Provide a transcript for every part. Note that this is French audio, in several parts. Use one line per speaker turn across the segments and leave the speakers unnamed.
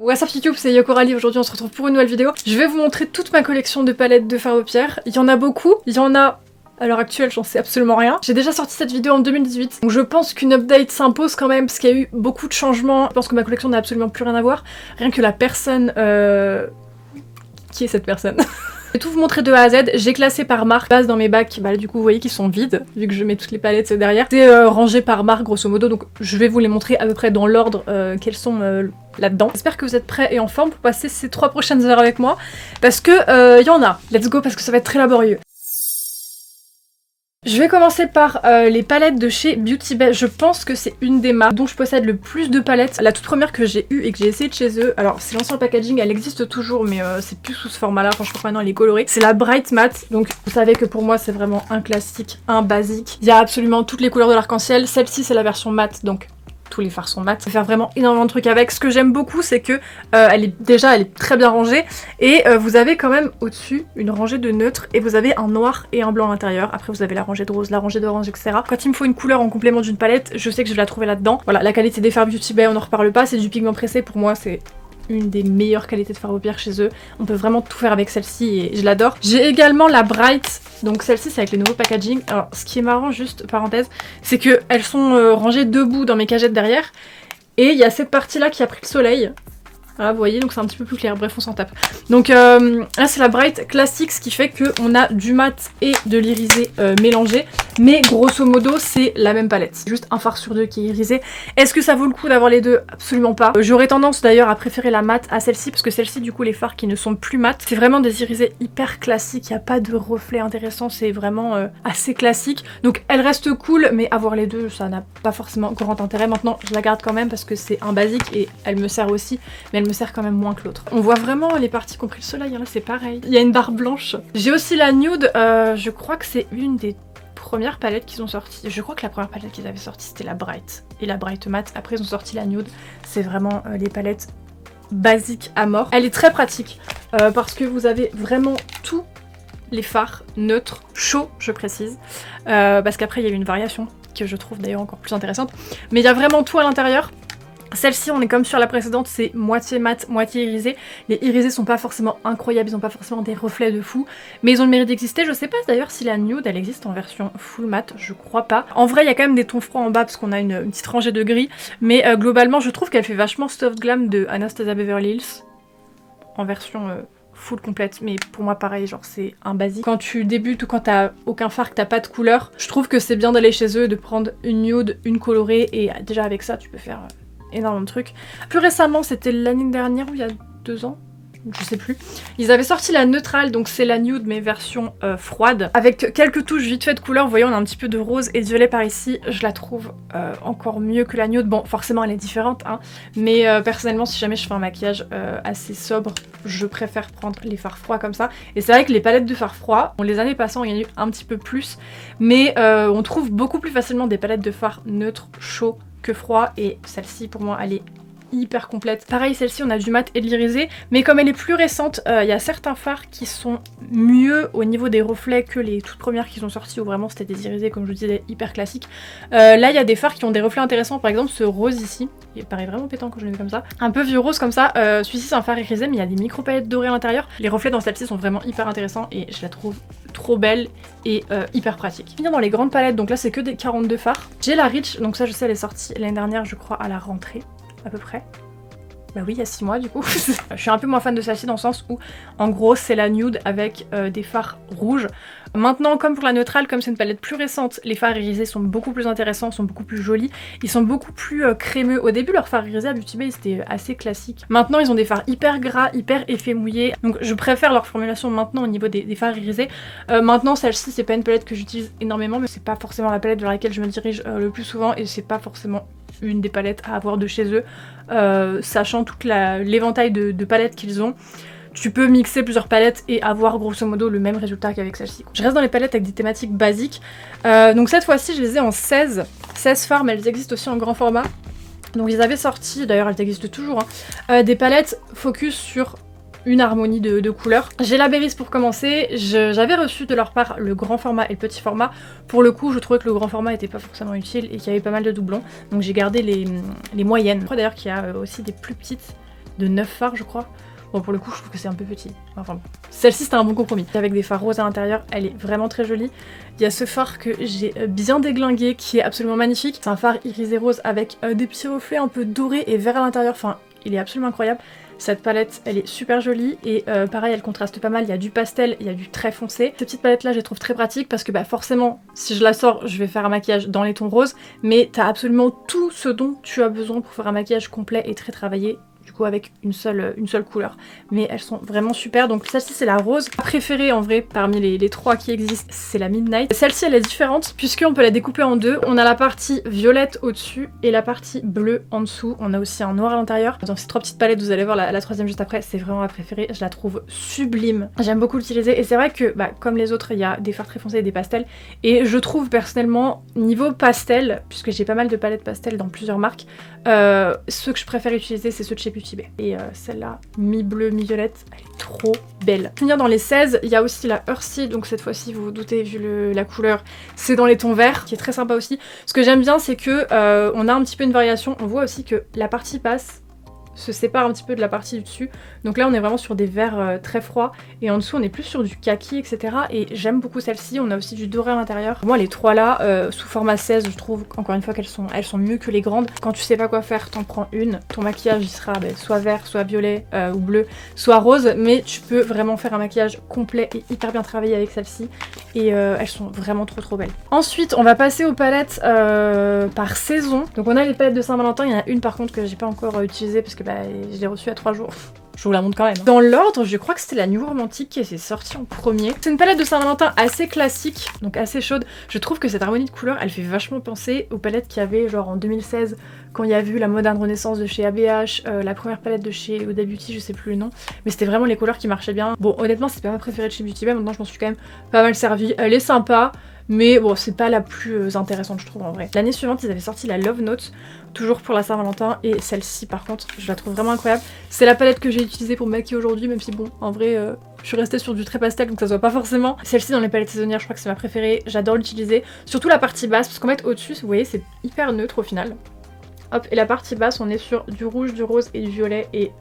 What's up YouTube, c'est Yokorali, aujourd'hui on se retrouve pour une nouvelle vidéo. Je vais vous montrer toute ma collection de palettes de fard aux pierres. Il y en a beaucoup, il y en a... à l'heure actuelle, j'en sais absolument rien. J'ai déjà sorti cette vidéo en 2018, donc je pense qu'une update s'impose quand même, parce qu'il y a eu beaucoup de changements. Je pense que ma collection n'a absolument plus rien à voir. Rien que la personne... Qui est cette personne? Je vais tout vous montrer de A à Z, j'ai classé par marque, base dans mes bacs, bah du coup vous voyez qu'ils sont vides, vu que je mets toutes les palettes derrière. C'est rangé par marque grosso modo, donc je vais vous les montrer à peu près dans l'ordre qu'elles sont là-dedans. J'espère que vous êtes prêts et en forme pour passer ces 3 prochaines heures avec moi, parce que y en a. Let's go, parce que ça va être très laborieux. Je vais commencer par les palettes de chez Beauty Bay. Je pense que c'est une des marques dont je possède le plus de palettes. La toute première que j'ai eue et que j'ai essayé de chez eux, alors c'est l'ancien packaging, elle existe toujours mais c'est plus sous ce format là, franchement maintenant elle est colorée. C'est la Bright Matte, donc vous savez que pour moi c'est vraiment un classique, un basique. Il y a absolument toutes les couleurs de l'arc-en-ciel, celle-ci c'est la version matte donc... tous les fards sont mat. Je vais faire vraiment énormément de trucs avec. Ce que j'aime beaucoup, c'est que elle est très bien rangée et vous avez quand même au-dessus une rangée de neutres et vous avez un noir et un blanc à l'intérieur. Après vous avez la rangée de rose, la rangée d'orange, etc. Quand il me faut une couleur en complément d'une palette, je sais que je vais la trouver là-dedans. Voilà, la qualité des fards Beauty Bay, on n'en reparle pas, c'est du pigment pressé. Pour moi, c'est une des meilleures qualités de fard aux pierres chez eux. On peut vraiment tout faire avec celle-ci et je l'adore. J'ai également la Bright, donc celle-ci c'est avec les nouveaux packaging. Alors ce qui est marrant, juste parenthèse, c'est que elles sont rangées debout dans mes cagettes derrière et il y a cette partie là qui a pris le soleil. Voilà, vous voyez, donc c'est un petit peu plus clair, bref on s'en tape. Donc là c'est la Bright classique, ce qui fait qu'on a du mat et de l'irisé mélangé, mais grosso modo c'est la même palette. C'est juste un fard sur deux qui est irisé. Est-ce que ça vaut le coup d'avoir les deux? Absolument pas. J'aurais tendance d'ailleurs à préférer la mat à celle-ci, parce que celle-ci du coup les fards qui ne sont plus mat, c'est vraiment des irisés hyper classiques, il n'y a pas de reflet intéressant, c'est vraiment assez classique. Donc elle reste cool, mais avoir les deux ça n'a pas forcément grand intérêt. Maintenant je la garde quand même parce que c'est un basique et elle me sert aussi, mais elle me sert quand même moins que l'autre. On voit vraiment les parties qui ont pris le soleil, hein, là c'est pareil. Il y a une barre blanche. J'ai aussi la nude, je crois que c'est une des premières palettes qu'ils ont sorties. Je crois que la première palette qu'ils avaient sortie c'était la Bright et la Bright Matte. Après ils ont sorti la nude. C'est vraiment les palettes basiques à mort. Elle est très pratique parce que vous avez vraiment tous les fards neutres, chauds je précise, parce qu'après il y a eu une variation que je trouve d'ailleurs encore plus intéressante. Mais il y a vraiment tout à l'intérieur. Celle-ci, on est comme sur la précédente, c'est moitié mat, moitié irisé. Les irisés sont pas forcément incroyables, ils ont pas forcément des reflets de fou, mais ils ont le mérite d'exister. Je sais pas d'ailleurs si la nude, elle existe en version full mat, je crois pas. En vrai, il y a quand même des tons froids en bas parce qu'on a une petite rangée de gris, mais globalement, je trouve qu'elle fait vachement soft glam de Anastasia Beverly Hills, en version full complète, mais pour moi pareil, genre c'est un basique. Quand tu débutes ou quand t'as aucun fard, que t'as pas de couleur, je trouve que c'est bien d'aller chez eux, de prendre une nude, une colorée, et déjà avec ça, tu peux faire... énormément de trucs. Plus récemment, c'était l'année dernière ou il y a 2 ans, je sais plus. Ils avaient sorti la neutrale, donc c'est la nude mais version froide, avec quelques touches vite fait de couleur. Vous voyez, on a un petit peu de rose et de violet par ici. Je la trouve encore mieux que la nude. Bon, forcément elle est différente, hein, mais personnellement, si jamais je fais un maquillage assez sobre, je préfère prendre les fards froids comme ça. Et c'est vrai que les palettes de fards froids, les années passées, on y a eu un petit peu plus, mais on trouve beaucoup plus facilement des palettes de fards neutres, chauds, que froid, et celle-ci pour moi elle est hyper complète. Pareil, celle-ci on a du mat et de l'irisé, mais comme elle est plus récente, il y a certains fards qui sont mieux au niveau des reflets que les toutes premières qui sont sorties où vraiment c'était des irisés comme je vous disais hyper classiques. Là il y a des fards qui ont des reflets intéressants, par exemple ce rose ici, il paraît vraiment pétant quand je le mets comme ça, un peu vieux rose comme ça. Celui-ci c'est un fard irisé mais il y a des micro paillettes dorées à l'intérieur. Les reflets dans celle-ci sont vraiment hyper intéressants et je la trouve trop belle et hyper pratique. Finir dans les grandes palettes, donc là c'est que des 42 fards. J'ai la Rich, donc ça je sais elle est sortie l'année dernière je crois à la rentrée à peu près. Bah oui, il y a 6 mois du coup. Je suis un peu moins fan de celle-ci dans le sens où en gros c'est la nude avec des fards rouges. Maintenant, comme pour la neutrale, comme c'est une palette plus récente, les fards irisés sont beaucoup plus intéressants, sont beaucoup plus jolis, ils sont beaucoup plus crémeux. Au début, leurs fards irisés à Beauty Bay c'était assez classique. Maintenant, ils ont des fards hyper gras, hyper effet mouillé, donc je préfère leur formulation maintenant au niveau des fards irisés. Maintenant, celle-ci, c'est pas une palette que j'utilise énormément, mais c'est pas forcément la palette vers laquelle je me dirige le plus souvent, et c'est pas forcément une des palettes à avoir de chez eux, sachant toute l'éventail de palettes qu'ils ont. Tu peux mixer plusieurs palettes et avoir grosso modo le même résultat qu'avec celle-ci. Je reste dans les palettes avec des thématiques basiques. Donc cette fois-ci je les ai en 16 fards, mais elles existent aussi en grand format. Donc ils avaient sorti, d'ailleurs elles existent toujours, hein, des palettes focus sur une harmonie de couleurs. J'ai la Berries pour commencer, j'avais reçu de leur part le grand format et le petit format. Pour le coup je trouvais que le grand format était pas forcément utile et qu'il y avait pas mal de doublons, donc j'ai gardé les moyennes. Je crois d'ailleurs qu'il y a aussi des plus petites de 9 fards je crois. Bon pour le coup je trouve que c'est un peu petit. Enfin bon. Celle-ci c'était un bon compromis. Avec des fards roses à l'intérieur, elle est vraiment très jolie. Il y a ce phare que j'ai bien déglingué qui est absolument magnifique. C'est un phare irisé rose avec des petits reflets un peu dorés et verts à l'intérieur. Enfin il est absolument incroyable. Cette palette, elle est super jolie et pareil, elle contraste pas mal. Il y a du pastel, il y a du très foncé. Cette petite palette là, je les trouve très pratique parce que bah, forcément, si je la sors, je vais faire un maquillage dans les tons roses. Mais t'as absolument tout ce dont tu as besoin pour faire un maquillage complet et très travaillé. Du coup avec une seule couleur. Mais elles sont vraiment super. Donc celle-ci c'est la rose. Ma préférée en vrai parmi les trois qui existent, c'est la Midnight. Celle-ci elle est différente puisqu'on peut la découper en deux. On a la partie violette au-dessus et la partie bleue en dessous. On a aussi un noir à l'intérieur. Dans ces trois petites palettes, vous allez voir la troisième juste après, c'est vraiment ma préférée. Je la trouve sublime. J'aime beaucoup l'utiliser et c'est vrai que bah, comme les autres, il y a des fards très foncés et des pastels. Et je trouve personnellement, niveau pastel, puisque j'ai pas mal de palettes pastel dans plusieurs marques, ceux que je préfère utiliser c'est ceux de chez Beauty Bay. Et celle-là, mi-bleu, mi-violette, elle est trop belle. Finir dans les 16, il y a aussi la Earthy, donc cette fois-ci, vous vous doutez, vu la couleur, c'est dans les tons verts, qui est très sympa aussi. Ce que j'aime bien, c'est que on a un petit peu une variation. On voit aussi que la partie basse se sépare un petit peu de la partie du dessus. Donc là on est vraiment sur des verts très froids et en dessous on est plus sur du kaki etc. Et j'aime beaucoup celle-ci, on a aussi du doré à l'intérieur. Moi les trois là, sous format 16, je trouve encore une fois qu'elles sont mieux que les grandes. Quand tu sais pas quoi faire, t'en prends une. Ton maquillage il sera soit vert, soit violet ou bleu, soit rose. Mais tu peux vraiment faire un maquillage complet et hyper bien travaillé avec celle-ci. Et elles sont vraiment trop belles. Ensuite on va passer aux palettes par saison. Donc on a les palettes de Saint-Valentin, il y en a une par contre que j'ai pas encore utilisée parce que bah, je l'ai reçue à 3 jours. Je vous la montre quand même. Dans l'ordre, je crois que c'était la New Romantic qui s'est sortie en premier. C'est une palette de Saint-Valentin assez classique, donc assez chaude. Je trouve que cette harmonie de couleurs, elle fait vachement penser aux palettes qu'il y avait genre en 2016, quand il y a eu la Modern Renaissance de chez ABH, la première palette de chez Huda Beauty, je sais plus le nom. Mais c'était vraiment les couleurs qui marchaient bien. Bon, honnêtement, c'est pas ma préférée de chez Beauty Bay, maintenant je m'en suis quand même pas mal servie. Elle est sympa. Mais bon, c'est pas la plus intéressante je trouve en vrai. L'année suivante, ils avaient sorti la Love Note, toujours pour la Saint-Valentin, et celle-ci par contre, je la trouve vraiment incroyable. C'est la palette que j'ai utilisée pour me maquiller aujourd'hui, même si bon, en vrai, je suis restée sur du très pastel, donc ça se voit pas forcément. Celle-ci dans les palettes saisonnières, je crois que c'est ma préférée, j'adore l'utiliser. Surtout la partie basse, parce qu'en fait au-dessus, vous voyez, c'est hyper neutre au final. Hop, et la partie basse, on est sur du rouge, du rose et du violet, et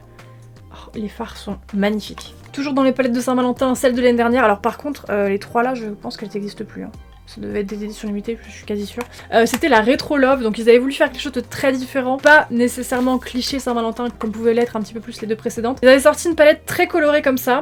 oh, les fards sont magnifiques. Toujours dans les palettes de Saint-Valentin, celle de l'année dernière. Alors par contre, les trois là, je pense qu'elles n'existent plus. Hein. Ça devait être des éditions limitées, je suis quasi sûre. C'était la Retro Love, donc ils avaient voulu faire quelque chose de très différent. Pas nécessairement cliché Saint-Valentin comme pouvaient l'être un petit peu plus les deux précédentes. Ils avaient sorti une palette très colorée comme ça.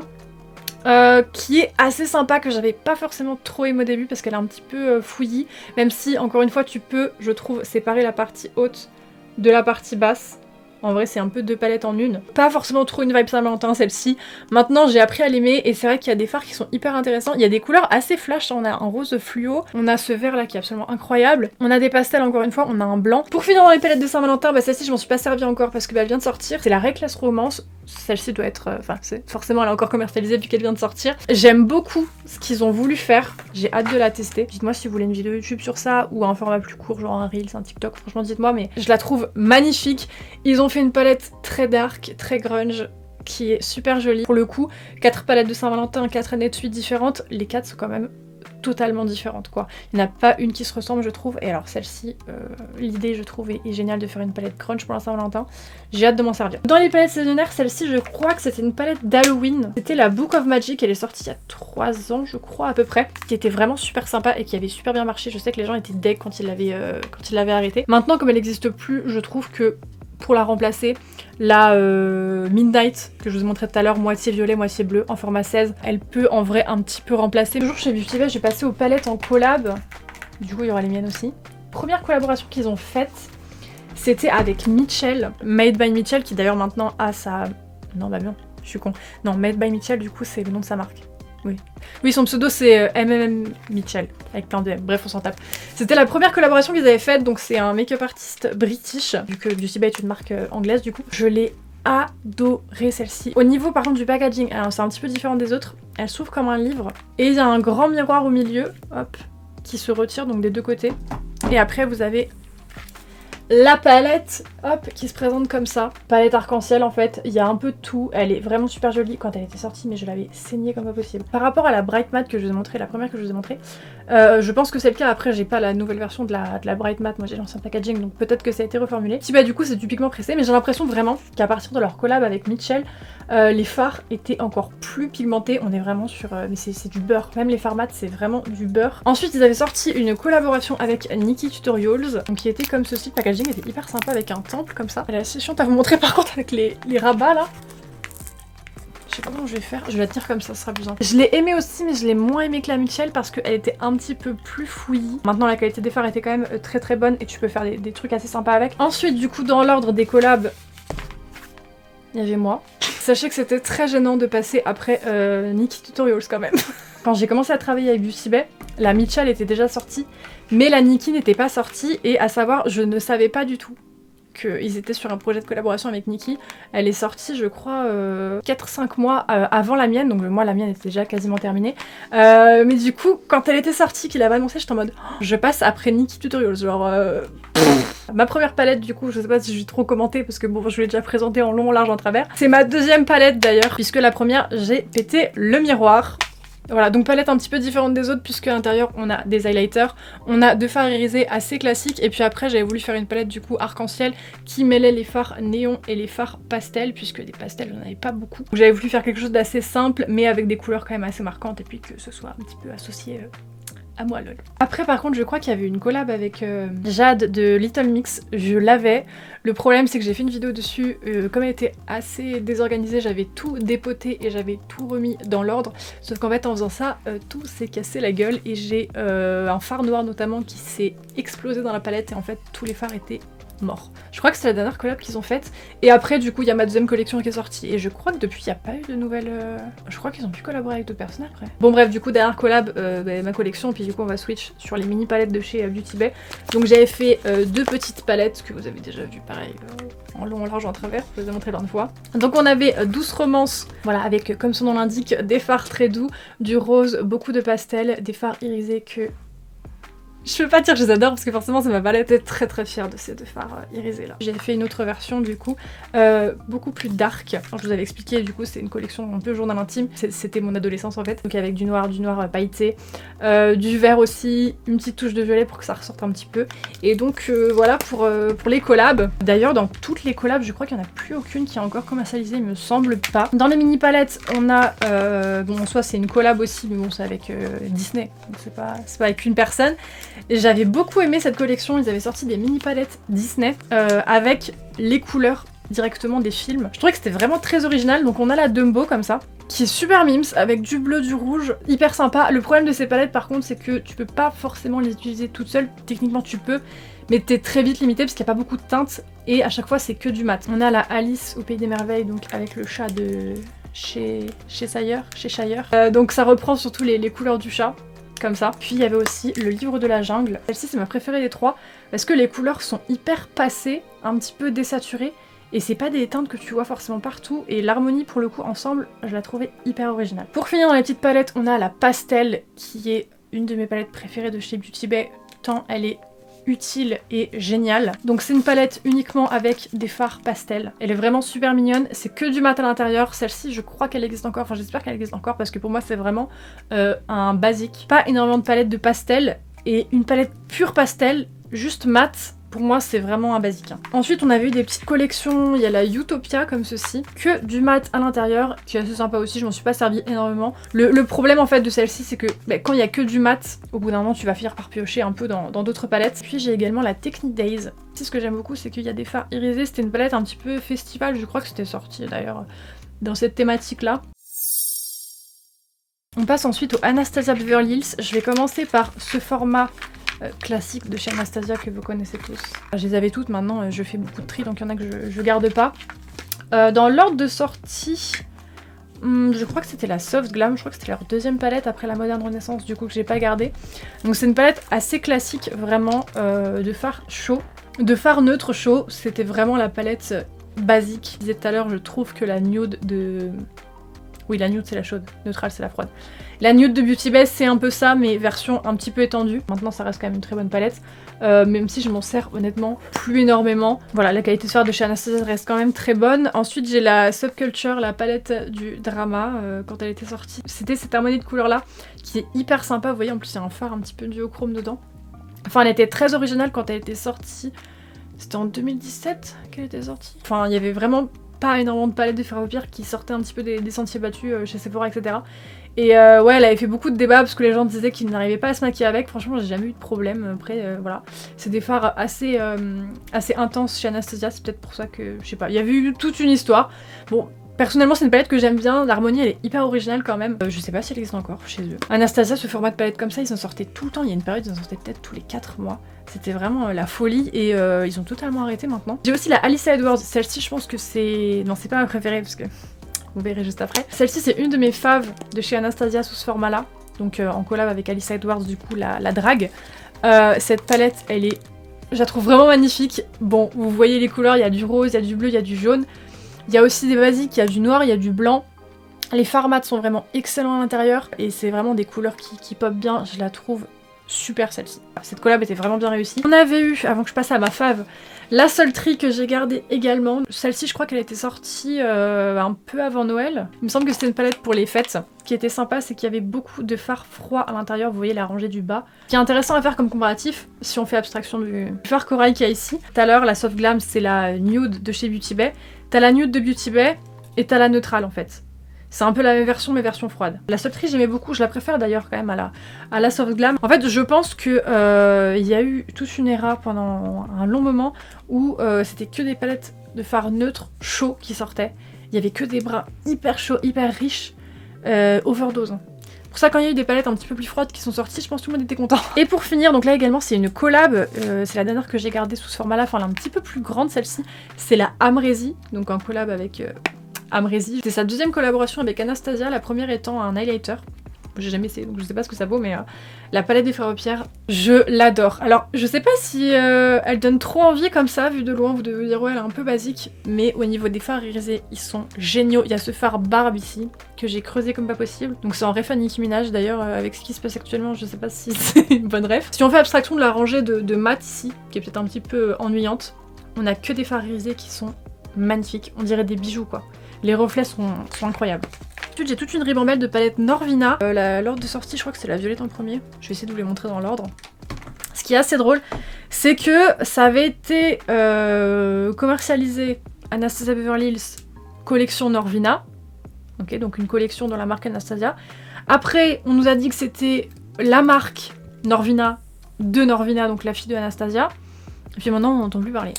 Qui est assez sympa, que j'avais pas forcément trop aimé au début parce qu'elle est un petit peu fouillie. Même si, encore une fois, tu peux, je trouve, séparer la partie haute de la partie basse. En vrai, c'est un peu deux palettes en une. Pas forcément trop une vibe Saint-Valentin, celle-ci. Maintenant, j'ai appris à l'aimer et c'est vrai qu'il y a des fards qui sont hyper intéressants. Il y a des couleurs assez flash. On a un rose fluo. On a ce vert là qui est absolument incroyable. On a des pastels, encore une fois. On a un blanc. Pour finir dans les palettes de Saint-Valentin, bah celle-ci, je m'en suis pas servie encore parce que bah, elle vient de sortir. C'est la Reckless Romance. Celle-ci doit être... Enfin, forcément, elle est encore commercialisée depuis qu'elle vient de sortir. J'aime beaucoup ce qu'ils ont voulu faire. J'ai hâte de la tester. Dites-moi si vous voulez une vidéo YouTube sur ça ou un format plus court, genre un Reels, un TikTok. Franchement, dites-moi, mais je la trouve magnifique. Ils ont fait une palette très dark, très grunge, qui est super jolie. Pour le coup, 4 palettes de Saint-Valentin, 4 années de suite différentes. Les 4 sont quand même totalement différentes quoi. Il n'y en a pas une qui se ressemble je trouve. Et alors celle-ci, l'idée je trouve est géniale de faire une palette crunch pour la Saint-Valentin. J'ai hâte de m'en servir. Dans les palettes saisonnières, celle-ci je crois que c'était une palette d'Halloween. C'était la Book of Magic, elle est sortie il y a 3 ans je crois à peu près. Qui était vraiment super sympa et qui avait super bien marché. Je sais que les gens étaient deg quand ils l'avaient arrêtée. Maintenant comme elle n'existe plus, je trouve que pour la remplacer, la Midnight que je vous ai montré tout à l'heure, moitié violet, moitié bleu, en format 16, elle peut en vrai un petit peu remplacer. Toujours chez Beauty Bay, j'ai passé aux palettes en collab, du coup il y aura les miennes aussi. Première collaboration qu'ils ont faite, c'était avec Mitchell, Made by Mitchell, qui d'ailleurs maintenant a sa... Non bah bien, je suis con. Non, Made by Mitchell du coup c'est le nom de sa marque. Oui, son pseudo c'est MMM Mitchell, avec plein de M, bref on s'en tape. C'était la première collaboration qu'ils avaient faite, donc c'est un make-up artiste british, vu que Beauty Bay est une marque anglaise du coup. Je l'ai adorée celle-ci. Au niveau par contre du packaging, alors c'est un petit peu différent des autres, elle s'ouvre comme un livre, et il y a un grand miroir au milieu, hop, qui se retire donc des deux côtés. Et après vous avez la palette, hop, qui se présente comme ça. Palette arc-en-ciel en fait, il y a un peu de tout. Elle est vraiment super jolie quand elle était sortie, mais je l'avais saignée comme pas possible. Par rapport à la Bright Matte que je vous ai montré, la première que je vous ai montrée, je pense que c'est le cas. Après, j'ai pas la nouvelle version de la Bright Matte, moi j'ai l'ancien packaging, donc peut-être que ça a été reformulé. Si bah du coup c'est du pigment pressé, mais j'ai l'impression vraiment qu'à partir de leur collab avec Mitchell, les fards étaient encore plus pigmentés. On est vraiment sur... mais c'est du beurre. Même les fards mat, c'est vraiment du beurre. Ensuite, ils avaient sorti une collaboration avec Nikki Tutorials, donc qui était comme ceci. Le packaging était hyper sympa avec un temple comme ça. Elle est assez chiante à vous montrer par contre avec les rabats là. Je sais pas comment je vais faire. Je vais la tenir comme ça sera plus simple. Je l'ai aimée aussi, mais je l'ai moins aimée que la Mitchell parce qu'elle était un petit peu plus fouillie. Maintenant, la qualité des fards était quand même très très bonne et tu peux faire des trucs assez sympas avec. Ensuite, du coup, dans l'ordre des collabs, il y avait moi. Sachez que c'était très gênant de passer après Nikki Tutorials quand même. Quand j'ai commencé à travailler avec Beauty Bay, la Mitchell était déjà sortie, mais la Nikki n'était pas sortie, et à savoir, je ne savais pas du tout qu'ils étaient sur un projet de collaboration avec Nikki. Elle est sortie, je crois, 4-5 mois avant la mienne, donc moi la mienne était déjà quasiment terminée. Mais du coup, quand elle était sortie, qu'il avait annoncé, j'étais en mode oh, je passe après Nikki Tutorials, genre... Ma première palette, du coup, je sais pas si je vais trop commenter parce que bon, je l'ai déjà présentée en long, en large, en travers. C'est ma deuxième palette d'ailleurs, puisque la première, j'ai pété le miroir. Voilà, donc palette un petit peu différente des autres puisque à l'intérieur on a des highlighters, on a deux fards irisés assez classiques et puis après j'avais voulu faire une palette du coup arc-en-ciel qui mêlait les fards néon et les fards pastel puisque des pastels j'en avais pas beaucoup. J'avais voulu faire quelque chose d'assez simple mais avec des couleurs quand même assez marquantes et puis que ce soit un petit peu associé à moi lol. Après par contre je crois qu'il y avait une collab avec Jade de Little Mix, je l'avais. Le problème c'est que j'ai fait une vidéo dessus, comme elle était assez désorganisée, j'avais tout dépoté et j'avais tout remis dans l'ordre. Sauf qu'en fait en faisant ça, tout s'est cassé la gueule et j'ai un fard noir notamment qui s'est explosé dans la palette et en fait tous les fards étaient morts. Je crois que c'est la dernière collab qu'ils ont faite et après du coup il y a ma deuxième collection qui est sortie et je crois que depuis il n'y a pas eu de nouvelles... Je crois qu'ils ont pu collaborer avec d'autres personnes après. Bon bref, du coup dernière collab, ma collection, puis du coup on va switch sur les mini palettes de chez Beauty Bay. Donc j'avais fait deux petites palettes que vous avez déjà vues pareil en long, en large, en travers, je vous ai montré plein de fois. Donc on avait Douce Romance, voilà, avec comme son nom l'indique, des fards très doux, du rose, beaucoup de pastel, des fards irisés que... Je peux pas dire que je les adore parce que forcément c'est ma palette, j'étais très très fière de ces deux fards irisés là. J'ai fait une autre version du coup, beaucoup plus dark. Alors, je vous avais expliqué, du coup c'est une collection un peu journal intime, c'était mon adolescence en fait. Donc avec du noir pailleté, du vert aussi, une petite touche de violet pour que ça ressorte un petit peu. Et donc voilà pour les collabs. D'ailleurs dans toutes les collabs je crois qu'il n'y en a plus aucune qui est encore commercialisée, il me semble pas. Dans les mini palettes on a, bon soit c'est une collab aussi mais bon c'est avec Disney, donc c'est pas avec une personne. J'avais beaucoup aimé cette collection, ils avaient sorti des mini palettes Disney avec les couleurs directement des films. Je trouvais que c'était vraiment très original, donc on a la Dumbo comme ça, qui est super mimes, avec du bleu, du rouge, hyper sympa. Le problème de ces palettes par contre c'est que tu peux pas forcément les utiliser toutes seules, techniquement tu peux, mais t'es très vite limité parce qu'il n'y a pas beaucoup de teintes et à chaque fois c'est que du mat. On a la Alice au Pays des Merveilles, donc avec le chat de chez Shire. Donc ça reprend surtout les couleurs du chat. Comme ça. Puis il y avait aussi le livre de la jungle. Celle-ci c'est ma préférée des trois parce que les couleurs sont hyper passées, un petit peu désaturées et c'est pas des teintes que tu vois forcément partout et l'harmonie pour le coup ensemble je la trouvais hyper originale. Pour finir dans les petites palettes on a la pastel qui est une de mes palettes préférées de chez Beauty Bay tant elle est utile et géniale. Donc c'est une palette uniquement avec des fards pastel. Elle est vraiment super mignonne, c'est que du mat à l'intérieur. Celle-ci je crois qu'elle existe encore, enfin j'espère qu'elle existe encore parce que pour moi c'est vraiment un basique. Pas énormément de palettes de pastel et une palette pure pastel, juste mat. Pour moi c'est vraiment un basique. Ensuite on avait eu des petites collections, il y a la Utopia comme ceci, que du mat à l'intérieur, qui est assez sympa aussi, je m'en suis pas servi énormément. Le problème en fait de celle-ci c'est que quand il y a que du mat, au bout d'un moment tu vas finir par piocher un peu dans d'autres palettes. Puis j'ai également la Technique Days. Ce que j'aime beaucoup c'est qu'il y a des fards irisés, c'était une palette un petit peu festival, je crois que c'était sorti d'ailleurs dans cette thématique là. On passe ensuite au Anastasia Beverly Hills, je vais commencer par ce format classique de chez Anastasia que vous connaissez tous. Je les avais toutes, maintenant je fais beaucoup de tri donc il y en a que je garde pas. Dans l'ordre de sortie, je crois que c'était la Soft Glam, je crois que c'était leur deuxième palette après la Moderne Renaissance du coup que j'ai pas gardé. Donc c'est une palette assez classique vraiment de fards chauds, de fards neutres chauds, c'était vraiment la palette basique. Je disais tout à l'heure, je trouve que la nude de Oui, la nude c'est la chaude, neutrale c'est la froide. La nude de Beauty Bay c'est un peu ça, mais version un petit peu étendue. Maintenant ça reste quand même une très bonne palette, même si je m'en sers honnêtement plus énormément. Voilà, la qualité de fer de chez Anastasia reste quand même très bonne. Ensuite j'ai la Subculture, la palette du drama, quand elle était sortie. C'était cette harmonie de couleurs là, qui est hyper sympa, vous voyez en plus il y a un fard un petit peu duochrome dedans. Enfin elle était très originale quand elle était sortie, c'était en 2017 qu'elle était sortie. Enfin il y avait vraiment pas énormément de palettes de fard à paupières qui sortaient un petit peu des sentiers battus chez Sephora, etc. Et ouais, elle avait fait beaucoup de débats parce que les gens disaient qu'ils n'arrivaient pas à se maquiller avec. Franchement, j'ai jamais eu de problème. Après, voilà. C'est des fards assez intenses chez Anastasia, c'est peut-être pour ça que, je sais pas, il y avait eu toute une histoire. Bon, personnellement, c'est une palette que j'aime bien. L'harmonie, elle est hyper originale quand même. Je sais pas si elle existe encore chez eux. Anastasia, ce format de palette comme ça, ils en sortaient tout le temps. Il y a une période, ils en sortaient peut-être tous les 4 mois. C'était vraiment la folie et ils ont totalement arrêté maintenant. J'ai aussi la Alyssa Edwards. Celle-ci, je pense que c'est... Non, c'est pas ma préférée parce que vous verrez juste après. Celle-ci, c'est une de mes faves de chez Anastasia sous ce format-là. Donc en collab avec Alyssa Edwards, du coup, la drague. Cette palette, elle est... Je la trouve vraiment magnifique. Bon, vous voyez les couleurs, il y a du rose, il y a du bleu, il y a du jaune. Il y a aussi des basiques, il y a du noir, il y a du blanc. Les formats sont vraiment excellents à l'intérieur. Et c'est vraiment des couleurs qui pop bien. Je la trouve super celle-ci. Cette collab était vraiment bien réussie. On avait eu, avant que je passe à ma fave, la Sultry que j'ai gardée également. Celle-ci, je crois qu'elle était sortie un peu avant Noël. Il me semble que c'était une palette pour les fêtes. Ce qui était sympa, c'est qu'il y avait beaucoup de fards froids à l'intérieur. Vous voyez la rangée du bas. Ce qui est intéressant à faire comme comparatif, si on fait abstraction du fard corail qu'il y a ici. Tout à l'heure, la Soft Glam, c'est la nude de chez Beauty Bay. T'as la nude de Beauty Bay et t'as la neutrale en fait. C'est un peu la même version mais version froide. La Sultry j'aimais beaucoup, je la préfère d'ailleurs quand même à la Soft Glam. En fait je pense que il y a eu toute une era pendant un long moment où c'était que des palettes de fard neutres chauds qui sortaient. Il y avait que des brins hyper chauds, hyper riches, overdose. Pour ça quand il y a eu des palettes un petit peu plus froides qui sont sorties, je pense que tout le monde était content. Et pour finir, donc là également c'est une collab, c'est la dernière que j'ai gardée sous ce format là, enfin elle est un petit peu plus grande celle-ci. C'est la Amrezy, donc en collab avec... Amrezy. C'est sa deuxième collaboration avec Anastasia, la première étant un highlighter. J'ai jamais essayé donc je sais pas ce que ça vaut, mais la palette des fards à paupières, je l'adore. Alors je sais pas si elle donne trop envie comme ça, vu de loin vous devez dire ouais elle est un peu basique, mais au niveau des fards irisés ils sont géniaux. Il y a ce fard barbe ici que j'ai creusé comme pas possible, donc c'est en ref à Nicki Minaj d'ailleurs, avec ce qui se passe actuellement je sais pas si c'est une bonne ref. Si on fait abstraction de la rangée de mat ici, qui est peut-être un petit peu ennuyante, on a que des fards irisés qui sont magnifiques, on dirait des bijoux quoi. Les reflets sont incroyables. Ensuite j'ai toute une ribambelle de palettes Norvina. L'ordre de sortie je crois que c'est la violette en premier. Je vais essayer de vous les montrer dans l'ordre. Ce qui est assez drôle, c'est que ça avait été commercialisé Anastasia Beverly Hills collection Norvina. Ok, donc une collection dans la marque Anastasia. Après on nous a dit que c'était la marque Norvina de Norvina, donc la fille de Anastasia. Et puis maintenant on n'entend plus parler.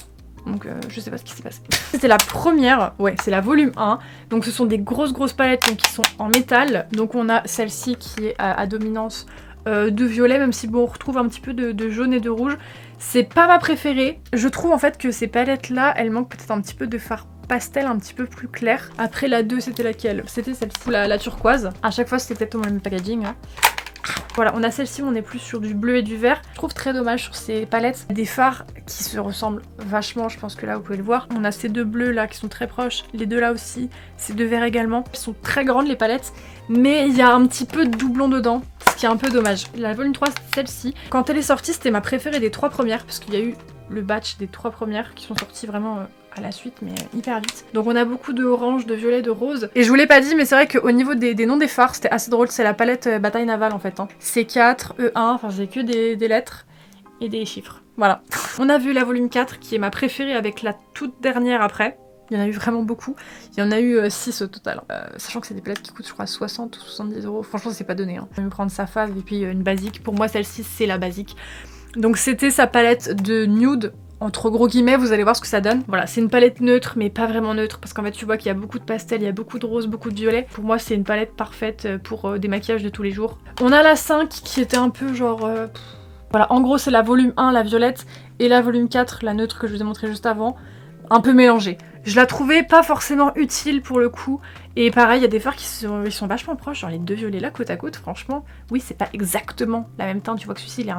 Donc je sais pas ce qui s'est passé. C'était la première, ouais c'est la volume 1. Donc ce sont des grosses palettes donc, qui sont en métal. Donc on a celle-ci qui est à dominance de violet, même si bon on retrouve un petit peu de jaune et de rouge. C'est pas ma préférée. Je trouve en fait que ces palettes là, elles manquent peut-être un petit peu de fard pastel un petit peu plus clair. Après la 2 c'était laquelle? C'était celle-ci, la turquoise. À chaque fois c'était exactement le même packaging. Hein. Voilà, on a celle-ci où on est plus sur du bleu et du vert. Je trouve très dommage sur ces palettes des fards qui se ressemblent vachement, je pense que là vous pouvez le voir. On a ces deux bleus là qui sont très proches, les deux là aussi, ces deux verts également. Elles sont très grandes les palettes, mais il y a un petit peu de doublon dedans, ce qui est un peu dommage. La volume 3 c'est celle-ci. Quand elle est sortie c'était ma préférée des 3 premières, parce qu'il y a eu le batch des 3 premières qui sont sorties vraiment... à la suite mais hyper vite. Donc on a beaucoup de orange, de violet, de rose. Et je vous l'ai pas dit mais c'est vrai qu'au niveau des noms des fards c'était assez drôle, c'est la palette bataille navale en fait. Hein. C4, E1, enfin j'ai que des lettres et des chiffres. Voilà. On a vu la volume 4 qui est ma préférée avec la toute dernière après. Il y en a eu vraiment beaucoup. Il y en a eu 6 au total. Sachant que c'est des palettes qui coûtent je crois 60 ou 70 €. Franchement c'est pas donné. Hein. Je vais me prendre sa fave et puis une basique. Pour moi celle-ci c'est la basique. Donc c'était sa palette de nude. Entre gros guillemets, vous allez voir ce que ça donne. Voilà, c'est une palette neutre, mais pas vraiment neutre, parce qu'en fait, tu vois qu'il y a beaucoup de pastel, il y a beaucoup de rose, beaucoup de violet. Pour moi, c'est une palette parfaite pour des maquillages de tous les jours. On a la 5 qui était un peu genre... Voilà, en gros, c'est la volume 1, la violette, et la volume 4, la neutre que je vous ai montré juste avant, un peu mélangée. Je la trouvais pas forcément utile pour le coup, et pareil, il y a des fards qui ils sont vachement proches, genre les deux violets là, côte à côte, franchement. Oui, c'est pas exactement la même teinte, tu vois que celui-ci, il est un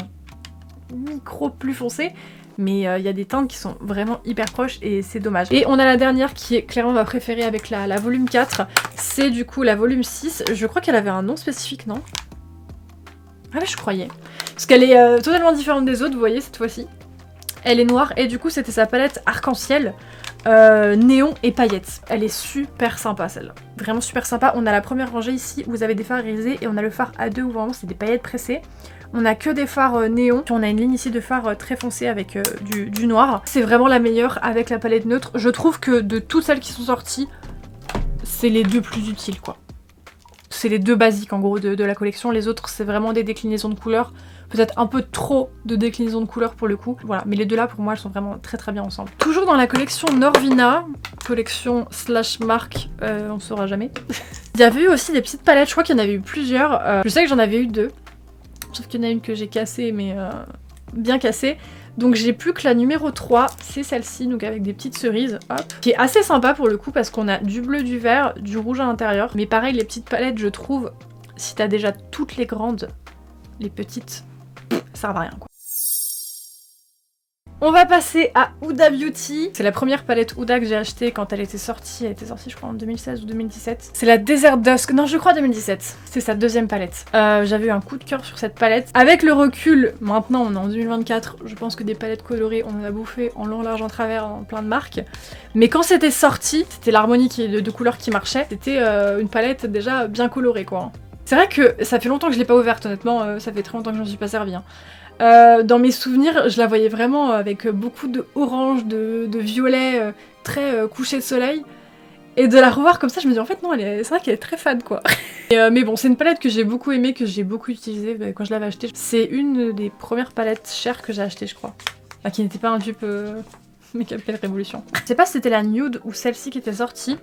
micro plus foncé, Mais il y a des teintes qui sont vraiment hyper proches et c'est dommage. Et on a la dernière qui est clairement ma préférée avec la volume 4. C'est du coup la volume 6. Je crois qu'elle avait un nom spécifique, non? Ah ouais, je croyais. Parce qu'elle est totalement différente des autres, vous voyez, cette fois-ci. Elle est noire et du coup c'était sa palette arc-en-ciel, néon et paillettes. Elle est super sympa celle-là. Vraiment super sympa. On a la première rangée ici où vous avez des fards irisés et on a le fard A2 où vraiment c'est des paillettes pressées. On a que des fards néons. On a une ligne ici de fards très foncé avec du noir. C'est vraiment la meilleure avec la palette neutre. Je trouve que de toutes celles qui sont sorties, c'est les deux plus utiles quoi. C'est les deux basiques en gros de la collection. Les autres c'est vraiment des déclinaisons de couleurs. Peut-être un peu trop de déclinaisons de couleurs pour le coup. Voilà, mais les deux là pour moi elles sont vraiment très très bien ensemble. Toujours dans la collection Norvina, collection slash marque, on saura jamais. Il y avait eu aussi des petites palettes, je crois qu'il y en avait eu plusieurs. Je sais que j'en avais eu 2. Sauf qu'il y en a une que j'ai cassée, mais bien cassée. Donc j'ai plus que la numéro 3, c'est celle-ci, donc avec des petites cerises, hop. Qui est assez sympa pour le coup parce qu'on a du bleu, du vert, du rouge à l'intérieur. Mais pareil, les petites palettes, je trouve, si t'as déjà toutes les grandes, les petites, ça sert à rien quoi. On va passer à Huda Beauty. C'est la première palette Huda que j'ai achetée quand elle était sortie. Elle était sortie je crois en 2016 ou 2017. C'est la Desert Dusk. Non je crois 2017. C'est sa deuxième palette. J'avais eu un coup de cœur sur cette palette. Avec le recul, maintenant on est en 2024, je pense que des palettes colorées on en a bouffé en long, large, en travers dans plein de marques. Mais quand c'était sorti, c'était l'harmonie de couleurs qui marchait. C'était une palette déjà bien colorée quoi. C'est vrai que ça fait longtemps que je l'ai pas ouverte honnêtement, ça fait très longtemps que j'en suis pas servie. Hein. Dans mes souvenirs, je la voyais vraiment avec beaucoup de orange, de violet, très couché de soleil. Et de la revoir comme ça, je me dis en fait non, c'est vrai qu'elle est très fade quoi. Mais bon, c'est une palette que j'ai beaucoup aimée, que j'ai beaucoup utilisée quand je l'avais achetée. C'est une des premières palettes chères que j'ai achetées je crois. Enfin, qui n'était pas un dupe... Mais quelle révolution. Je sais pas si c'était la nude ou celle-ci qui était sortie.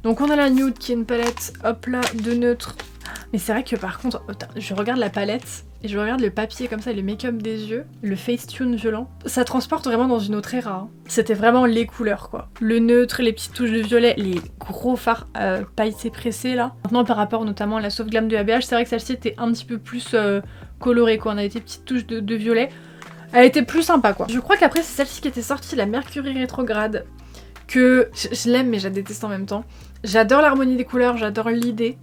Donc on a la nude qui est une palette, hop là, de neutre. Mais c'est vrai que par contre, je regarde la palette et je regarde le papier comme ça, le make-up des yeux, le Facetune violent. Ça transporte vraiment dans une autre ère. Hein. C'était vraiment les couleurs quoi. Le neutre, les petites touches de violet, les gros fards pailletés pressés là. Maintenant par rapport notamment à la Soft Glam de ABH, c'est vrai que celle-ci était un petit peu plus colorée quoi. On avait des petites touches de violet. Elle était plus sympa quoi. Je crois qu'après c'est celle-ci qui était sortie, la Mercury rétrograde. Que je l'aime mais je la déteste en même temps. J'adore l'harmonie des couleurs, j'adore l'idée.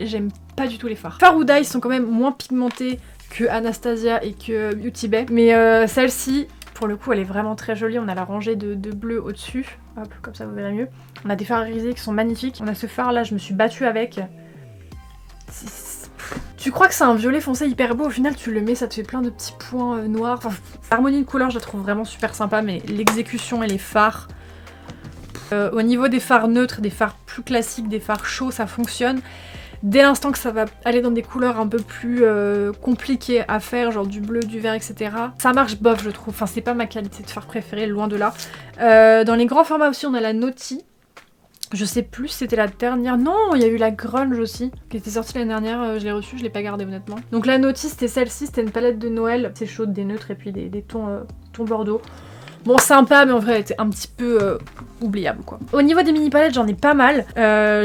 J'aime pas du tout les fards. Fards Huda ils sont quand même moins pigmentés que Anastasia et que Beauty Bay. Mais celle-ci, pour le coup elle est vraiment très jolie. On a la rangée de bleu au-dessus. Hop, comme ça vous verrez mieux. On a des fards irisés qui sont magnifiques. On a ce fard là, je me suis battue avec. Tu crois que c'est un violet foncé hyper beau, au final tu le mets, ça te fait plein de petits points noirs. Enfin, l'harmonie de couleurs je la trouve vraiment super sympa, mais l'exécution et les fards... au niveau des fards neutres, des fards plus classiques, des fards chauds, ça fonctionne. Dès l'instant que ça va aller dans des couleurs un peu plus compliquées à faire, genre du bleu, du vert, etc. Ça marche bof je trouve, enfin c'est pas ma qualité de fard préférée, loin de là. Dans les grands formats aussi on a la Naughty. Je sais plus si c'était la dernière. Non, il y a eu la Grunge aussi, qui était sortie l'année dernière. Je l'ai reçue, je l'ai pas gardée honnêtement. Donc la Naughty, c'était celle-ci, c'était une palette de Noël. C'est chaude, des neutres et puis des tons bordeaux. Bon, sympa, mais en vrai, elle était un petit peu oubliable quoi. Au niveau des mini palettes, j'en ai pas mal.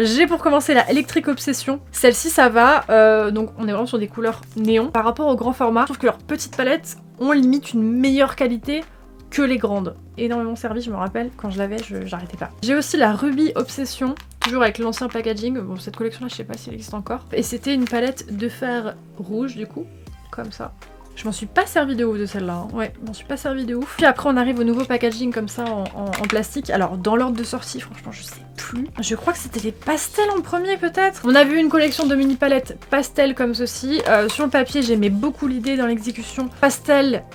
J'ai pour commencer la Electric Obsession. Celle-ci, ça va. Donc on est vraiment sur des couleurs néon. Par rapport au grand format, je trouve que leurs petites palettes ont limite une meilleure qualité que les grandes. Énormément servi, je me rappelle, quand je l'avais, j'arrêtais pas. J'ai aussi la Ruby Obsession, toujours avec l'ancien packaging. Bon, cette collection là, je sais pas si elle existe encore. Et c'était une palette de fard rouge, du coup, comme ça. Je m'en suis pas servi de ouf de celle-là, hein. Ouais, je m'en suis pas servi de ouf. Puis après, on arrive au nouveau packaging comme ça, en plastique. Alors, dans l'ordre de sortie, franchement, je sais plus. Je crois que c'était les pastels en premier, peut-être. On a vu une collection de mini palettes pastel comme ceci. Sur le papier, j'aimais beaucoup l'idée dans l'exécution. Pastel...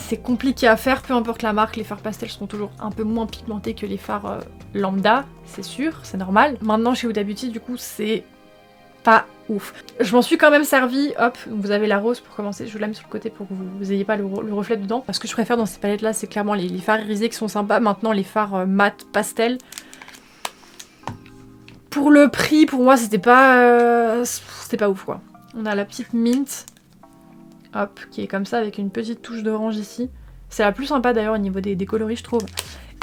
C'est compliqué à faire, peu importe la marque, les fards pastels seront toujours un peu moins pigmentés que les fards lambda, c'est sûr, c'est normal. Maintenant chez Huda Beauty, du coup, c'est pas ouf. Je m'en suis quand même servi, hop, vous avez la rose pour commencer, je vous la mets sur le côté pour que vous ayez pas le reflet dedans. Ce que je préfère dans ces palettes là, c'est clairement les fards irisés qui sont sympas. Maintenant les fards mat pastel. Pour le prix, pour moi, c'était pas ouf quoi. On a la petite mint. Hop, qui est comme ça avec une petite touche d'orange ici. C'est la plus sympa d'ailleurs au niveau des coloris je trouve.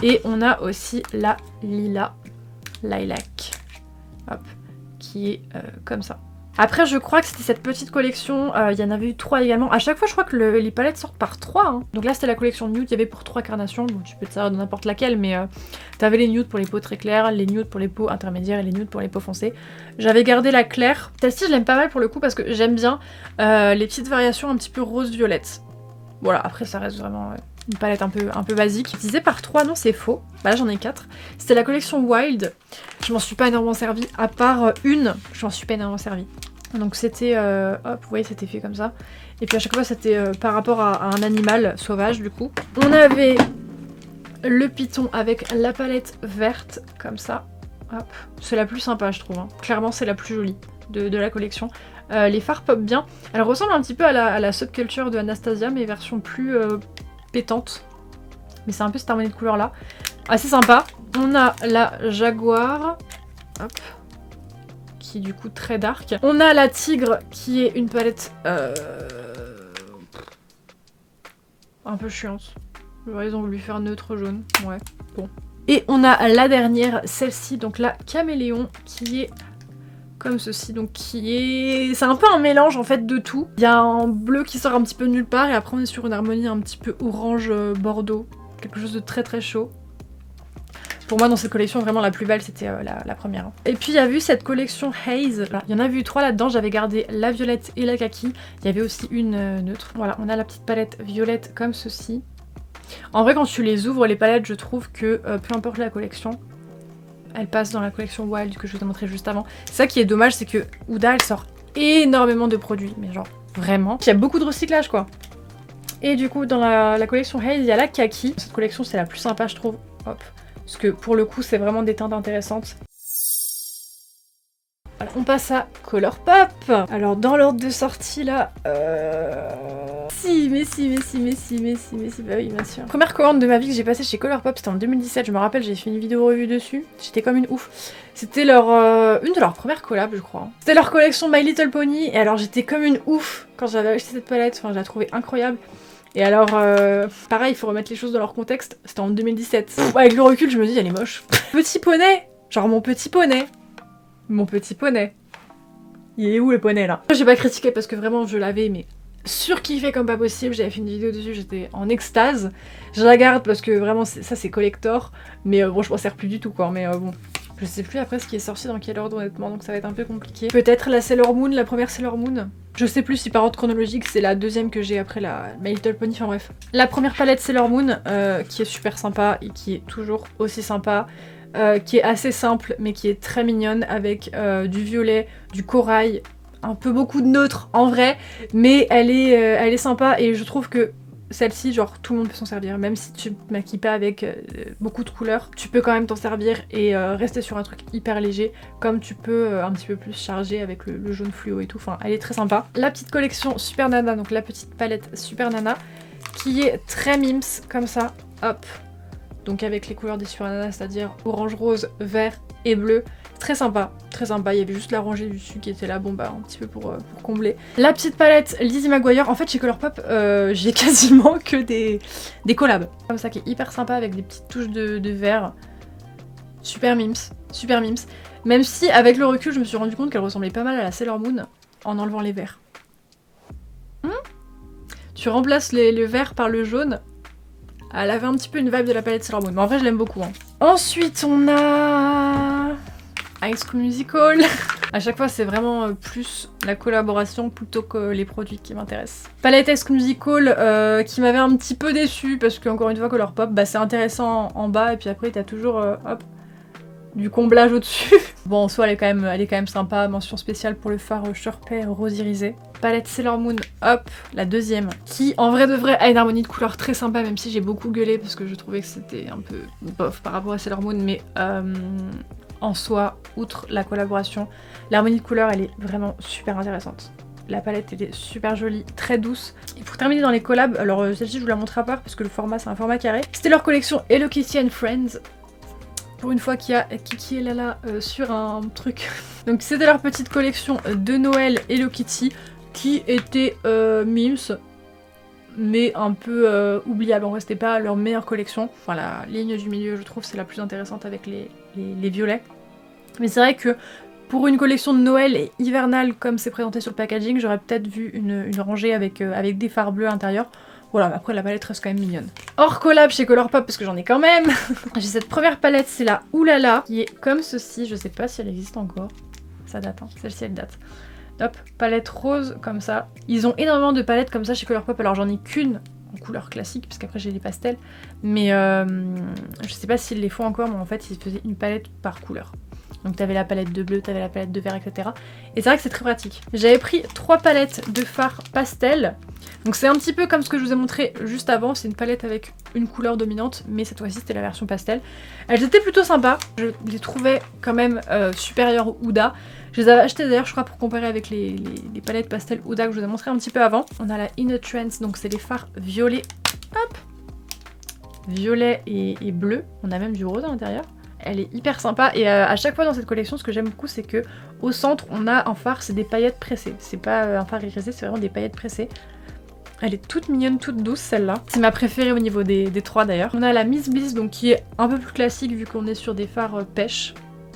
Et on a aussi la lilac, hop, qui est comme ça. Après je crois que c'était cette petite collection, il y en avait eu 3 également. À chaque fois je crois que les palettes sortent par 3 hein. Donc là c'était la collection nude, il y avait pour 3 carnations, bon tu peux te servir de n'importe laquelle mais t'avais les nudes pour les peaux très claires, les nudes pour les peaux intermédiaires et les nudes pour les peaux foncées. J'avais gardé la claire, celle-ci je l'aime pas mal pour le coup parce que j'aime bien les petites variations un petit peu rose-violette. Voilà, après ça reste vraiment une palette un peu basique. Je disais par 3, non c'est faux, bah là j'en ai 4. C'était la collection Wild, je m'en suis pas énormément servie, à part une, je m'en suis pas énormément servie. Donc c'était, hop, vous voyez c'était fait comme ça. Et puis à chaque fois c'était par rapport à un animal sauvage du coup. On avait le python avec la palette verte comme ça. Hop, c'est la plus sympa je trouve, hein. Clairement c'est la plus jolie de la collection. Les fards pop bien. Elle ressemble un petit peu à la Subculture de Anastasia mais version plus pétante. Mais c'est un peu cette harmonie de couleurs là. Assez sympa. On a la Jaguar. Hop. Qui est du coup très dark. On a la Tigre qui est une palette un peu chiante. Ils ont voulu faire neutre jaune. Ouais, bon. Et on a la dernière, celle-ci, donc la Caméléon, qui est comme ceci, donc qui est... C'est un peu un mélange en fait de tout. Il y a un bleu qui sort un petit peu de nulle part et après on est sur une harmonie un petit peu orange bordeaux. Quelque chose de très très chaud. Pour moi dans cette collection vraiment la plus belle c'était la première. Et puis il y a eu cette collection Haze, il y en a eu 3 là-dedans, j'avais gardé la violette et la kaki. Il y avait aussi une neutre. Voilà, on a la petite palette violette comme ceci. En vrai quand tu les ouvres les palettes je trouve que peu importe la collection, elle passe dans la collection Wild que je vous ai montré juste avant. Ça qui est dommage c'est que Huda elle sort énormément de produits, mais genre vraiment. Il y a beaucoup de recyclage quoi. Et du coup dans la collection Haze il y a la kaki. Cette collection c'est la plus sympa je trouve. Hop. Parce que pour le coup c'est vraiment des teintes intéressantes. Alors, on passe à Colourpop. Alors dans l'ordre de sortie là... Si, bah oui bien sûr. Première commande de ma vie que j'ai passée chez Colourpop c'était en 2017, je me rappelle j'ai fait une vidéo revue dessus. J'étais comme une ouf. C'était une de leurs premières collabs je crois. C'était leur collection My Little Pony et alors j'étais comme une ouf quand j'avais acheté cette palette, enfin je la trouvais incroyable. Et alors, pareil, il faut remettre les choses dans leur contexte, c'était en 2017. Avec le recul, je me dis, elle est moche. Petit poney. Genre mon petit poney. Mon petit poney. Il est où le poney là? J'ai pas critiqué parce que vraiment je l'avais mais surkiffé comme pas possible. J'avais fait une vidéo dessus, j'étais en extase. Je la garde parce que vraiment ça c'est collector. Mais bon je m'en sers plus du tout quoi. Mais bon. Je sais plus après ce qui est sorti dans quel ordre honnêtement donc ça va être un peu compliqué. Peut-être la Sailor Moon, la première Sailor Moon. Je sais plus si par ordre chronologique c'est la deuxième que j'ai après la My Little Pony, enfin bref. La première palette Sailor Moon qui est super sympa et qui est toujours aussi sympa. Qui est assez simple mais qui est très mignonne avec du violet, du corail, un peu beaucoup de neutre en vrai. Mais elle est sympa et je trouve que celle-ci, genre tout le monde peut s'en servir, même si tu te maquilles pas avec beaucoup de couleurs, tu peux quand même t'en servir et rester sur un truc hyper léger, comme tu peux un petit peu plus charger avec le jaune fluo et tout, enfin elle est très sympa. La petite collection Super Nana, donc la petite palette Super Nana, qui est très mims, comme ça, hop, donc avec les couleurs des Super Nana, c'est-à-dire orange, rose, vert et bleu. Très sympa, il y avait juste la rangée du dessus qui était là, bon bah un petit peu pour combler. La petite palette Lizzie McGuire, en fait chez Colourpop j'ai quasiment que des collabs. Comme ça qui est hyper sympa avec des petites touches de vert. Super mims, super mims. Même si avec le recul je me suis rendu compte qu'elle ressemblait pas mal à la Sailor Moon en enlevant les verts. Tu remplaces le vert par le jaune. Elle avait un petit peu une vibe de la palette Sailor Moon, mais en vrai je l'aime beaucoup. Hein. Ensuite on a... High School Musical. À chaque fois c'est vraiment plus la collaboration plutôt que les produits qui m'intéressent. Palette High School Musical qui m'avait un petit peu déçue parce que encore une fois Colourpop bah, c'est intéressant en bas et puis après t'as toujours hop, du comblage au-dessus. Bon en soi elle est quand même sympa, mention spéciale pour le fard Sharpay rose irisé. Palette Sailor Moon, hop, la deuxième, qui en vrai de vrai a une harmonie de couleurs très sympa même si j'ai beaucoup gueulé parce que je trouvais que c'était un peu bof par rapport à Sailor Moon mais en soi, outre la collaboration, l'harmonie de couleurs elle est vraiment super intéressante. La palette elle est super jolie, très douce. Et pour terminer dans les collabs, alors celle-ci je vous la montre à part parce que le format c'est un format carré. C'était leur collection Hello Kitty and Friends. Pour une fois qu'il y a Kiki et Lala sur un truc. Donc c'était leur petite collection de Noël Hello Kitty qui était mims. Mais un peu oubliable, on restait pas à leur meilleure collection. Enfin la ligne du milieu je trouve c'est la plus intéressante avec les violets. Mais c'est vrai que Pour une collection de Noël et hivernale comme c'est présenté sur le packaging, j'aurais peut-être vu une rangée avec des fards bleus à l'intérieur. Voilà, mais après la palette reste quand même mignonne. Hors collab chez Colourpop, parce que j'en ai quand même. J'ai cette première palette, c'est la Oulala, qui est comme ceci, je sais pas si elle existe encore. Ça date, hein. Celle-ci elle date. Hop, palette rose comme ça. Ils ont énormément de palettes comme ça chez Colourpop, alors j'en ai qu'une en couleur classique, puisqu'après j'ai les pastels. Mais je sais pas s'ils les font encore, mais en fait ils faisaient une palette par couleur. Donc t'avais la palette de bleu, t'avais la palette de vert, etc. Et c'est vrai que c'est très pratique. J'avais pris 3 palettes de fard pastel. Donc c'est un petit peu comme ce que je vous ai montré juste avant. C'est une palette avec une couleur dominante, mais cette fois-ci c'était la version pastel. Elles étaient plutôt sympas. Je les trouvais quand même supérieures au Huda. Je les avais achetées d'ailleurs, je crois, pour comparer avec les palettes pastel Huda que je vous ai montré un petit peu avant. On a la In a Trance, donc c'est les fards violets. Hop, violet et bleu. On a même du rose à l'intérieur. Elle est hyper sympa et à chaque fois dans cette collection, ce que j'aime beaucoup, c'est que au centre, on a un fard, c'est des paillettes pressées. C'est pas un fard irisé, c'est vraiment des paillettes pressées. Elle est toute mignonne, toute douce celle-là. C'est ma préférée au niveau des 3 d'ailleurs. On a la Miss Bliss, donc qui est un peu plus classique vu qu'on est sur des fards pêche.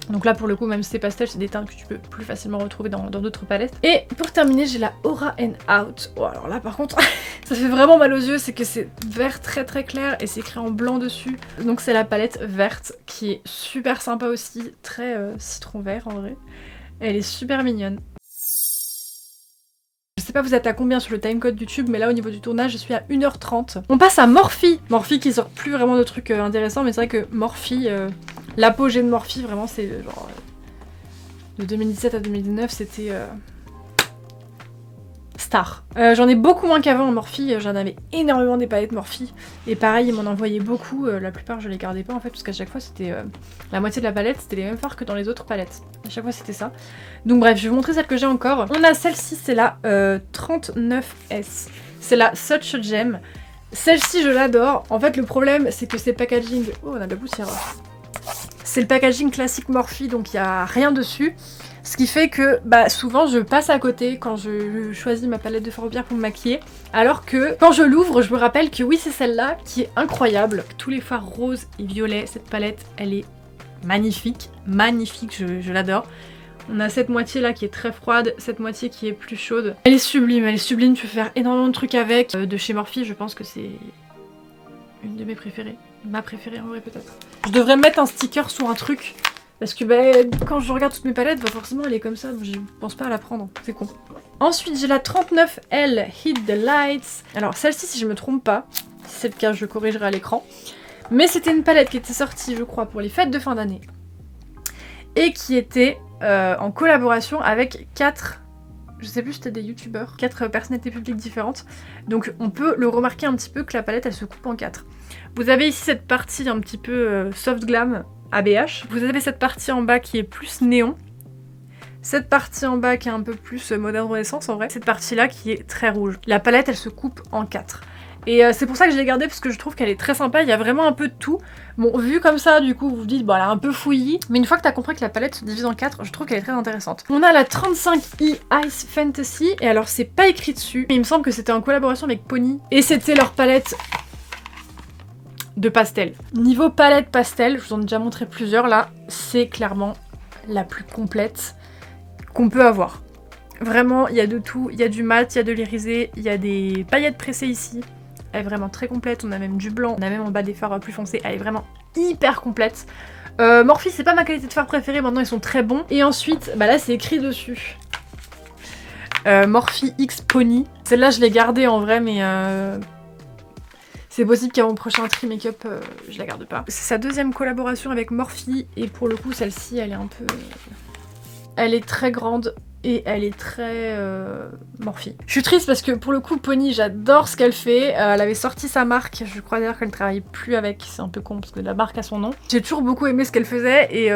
Donc là pour le coup, même si c'est pastel, c'est des teintes que tu peux plus facilement retrouver dans d'autres palettes. Et pour terminer, j'ai la Aura and Out. Oh alors là par contre, ça fait vraiment mal aux yeux, c'est que c'est vert très très clair et c'est écrit en blanc dessus. Donc c'est la palette verte qui est super sympa aussi, très citron vert en vrai. Elle est super mignonne. Je sais pas vous êtes à combien sur le timecode YouTube, mais là au niveau du tournage je suis à 1h30. On passe à Morphe. Morphe qui sort plus vraiment de trucs intéressants, mais c'est vrai que Morphe, l'apogée de Morphe vraiment c'est genre de 2017 à 2019 c'était star. J'en ai beaucoup moins qu'avant en Morphe, j'en avais énormément des palettes Morphe et pareil ils m'en envoyaient beaucoup, la plupart je les gardais pas en fait parce qu'à chaque fois c'était la moitié de la palette, c'était les mêmes fards que dans les autres palettes. À chaque fois c'était ça. Donc bref, je vais vous montrer celle que j'ai encore. On a celle-ci, c'est la 39S. C'est la Such a Gem. Celle-ci je l'adore. En fait le problème c'est que c'est packaging... Oh on a de la poussière. C'est le packaging classique Morphe, donc il n'y a rien dessus. Ce qui fait que souvent je passe à côté quand je choisis ma palette de fard paupières pour me maquiller. Alors que quand je l'ouvre, je me rappelle que oui c'est celle-là qui est incroyable. Tous les fards roses et violets, cette palette elle est magnifique. Magnifique, je l'adore. On a cette moitié là qui est très froide, cette moitié qui est plus chaude. Elle est sublime, tu peux faire énormément de trucs avec. De chez Morphe, je pense que c'est une de mes préférées. Ma préférée en vrai peut-être. Je devrais mettre un sticker sur un truc. Parce que quand je regarde toutes mes palettes, forcément elle est comme ça, donc je pense pas à la prendre, c'est con. Ensuite j'ai la 39L Hit the Lights. Alors celle-ci si je me trompe pas, si c'est le cas je corrigerai à l'écran. Mais c'était une palette qui était sortie je crois pour les fêtes de fin d'année. Et qui était en collaboration avec 4, je sais plus c'était des youtubeurs, 4 personnalités publiques différentes. Donc on peut le remarquer un petit peu que la palette elle se coupe en 4. Vous avez ici cette partie un petit peu soft glam, ABH. Vous avez cette partie en bas qui est plus néon. Cette partie en bas qui est un peu plus moderne renaissance en vrai. Cette partie là qui est très rouge. La palette elle se coupe en 4. Et c'est pour ça que je l'ai gardée parce que je trouve qu'elle est très sympa, il y a vraiment un peu de tout. Bon, vu comme ça, du coup, vous vous dites, bon, elle est un peu fouillie. Mais une fois que t'as compris que la palette se divise en 4, je trouve qu'elle est très intéressante. On a la 35i Ice Fantasy, et alors c'est pas écrit dessus, mais il me semble que c'était en collaboration avec Pony. Et c'était leur palette de pastel. Niveau palette pastel, je vous en ai déjà montré plusieurs là, c'est clairement la plus complète qu'on peut avoir. Vraiment, il y a de tout, il y a du mat, il y a de l'irisé, il y a des paillettes pressées ici. Elle est vraiment très complète, on a même du blanc, on a même en bas des fards plus foncés, elle est vraiment hyper complète. Morphe, c'est pas ma qualité de fard préférée, maintenant ils sont très bons. Et ensuite, là c'est écrit dessus. Morphe X Pony. Celle-là je l'ai gardée en vrai, mais c'est possible qu'à mon prochain tri make-up, je la garde pas. C'est sa deuxième collaboration avec Morphe, et pour le coup celle-ci elle est un peu... Elle est très grande. Et elle est très Morphe. Je suis triste parce que pour le coup Pony j'adore ce qu'elle fait, elle avait sorti sa marque, je crois d'ailleurs qu'elle ne travaille plus avec, c'est un peu con parce que la marque a son nom. J'ai toujours beaucoup aimé ce qu'elle faisait et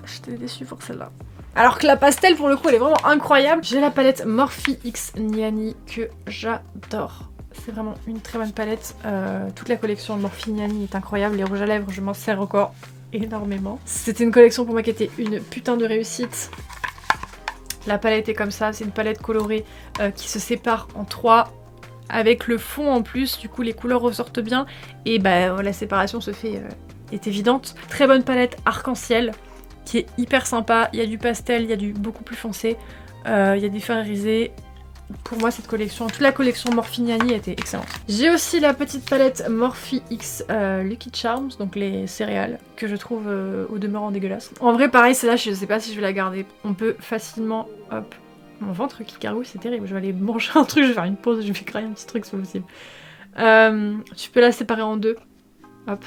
j'étais déçue pour celle-là. Alors que la pastel pour le coup elle est vraiment incroyable. J'ai la palette Morphe X Niani que j'adore. C'est vraiment une très bonne palette, toute la collection Morphe Niani est incroyable, les rouges à lèvres je m'en sers encore énormément. C'était une collection pour moi qui était une putain de réussite. La palette est comme ça, c'est une palette colorée qui se sépare en 3 avec le fond en plus, du coup les couleurs ressortent bien et la séparation se fait est évidente. Très bonne palette arc-en-ciel qui est hyper sympa. Il y a du pastel, il y a du beaucoup plus foncé, il y a des fards irisés. Pour moi, cette collection, toute la collection Morphe Niani était excellente. J'ai aussi la petite palette Morphe X Lucky Charms, donc les céréales, que je trouve au demeurant dégueulasse. En vrai, pareil, celle-là, je sais pas si je vais la garder. On peut facilement... Hop, mon ventre qui gargouille, c'est terrible. Je vais aller manger un truc, je vais faire une pause, je vais créer un petit truc, c'est possible. Tu peux la séparer en deux. Hop,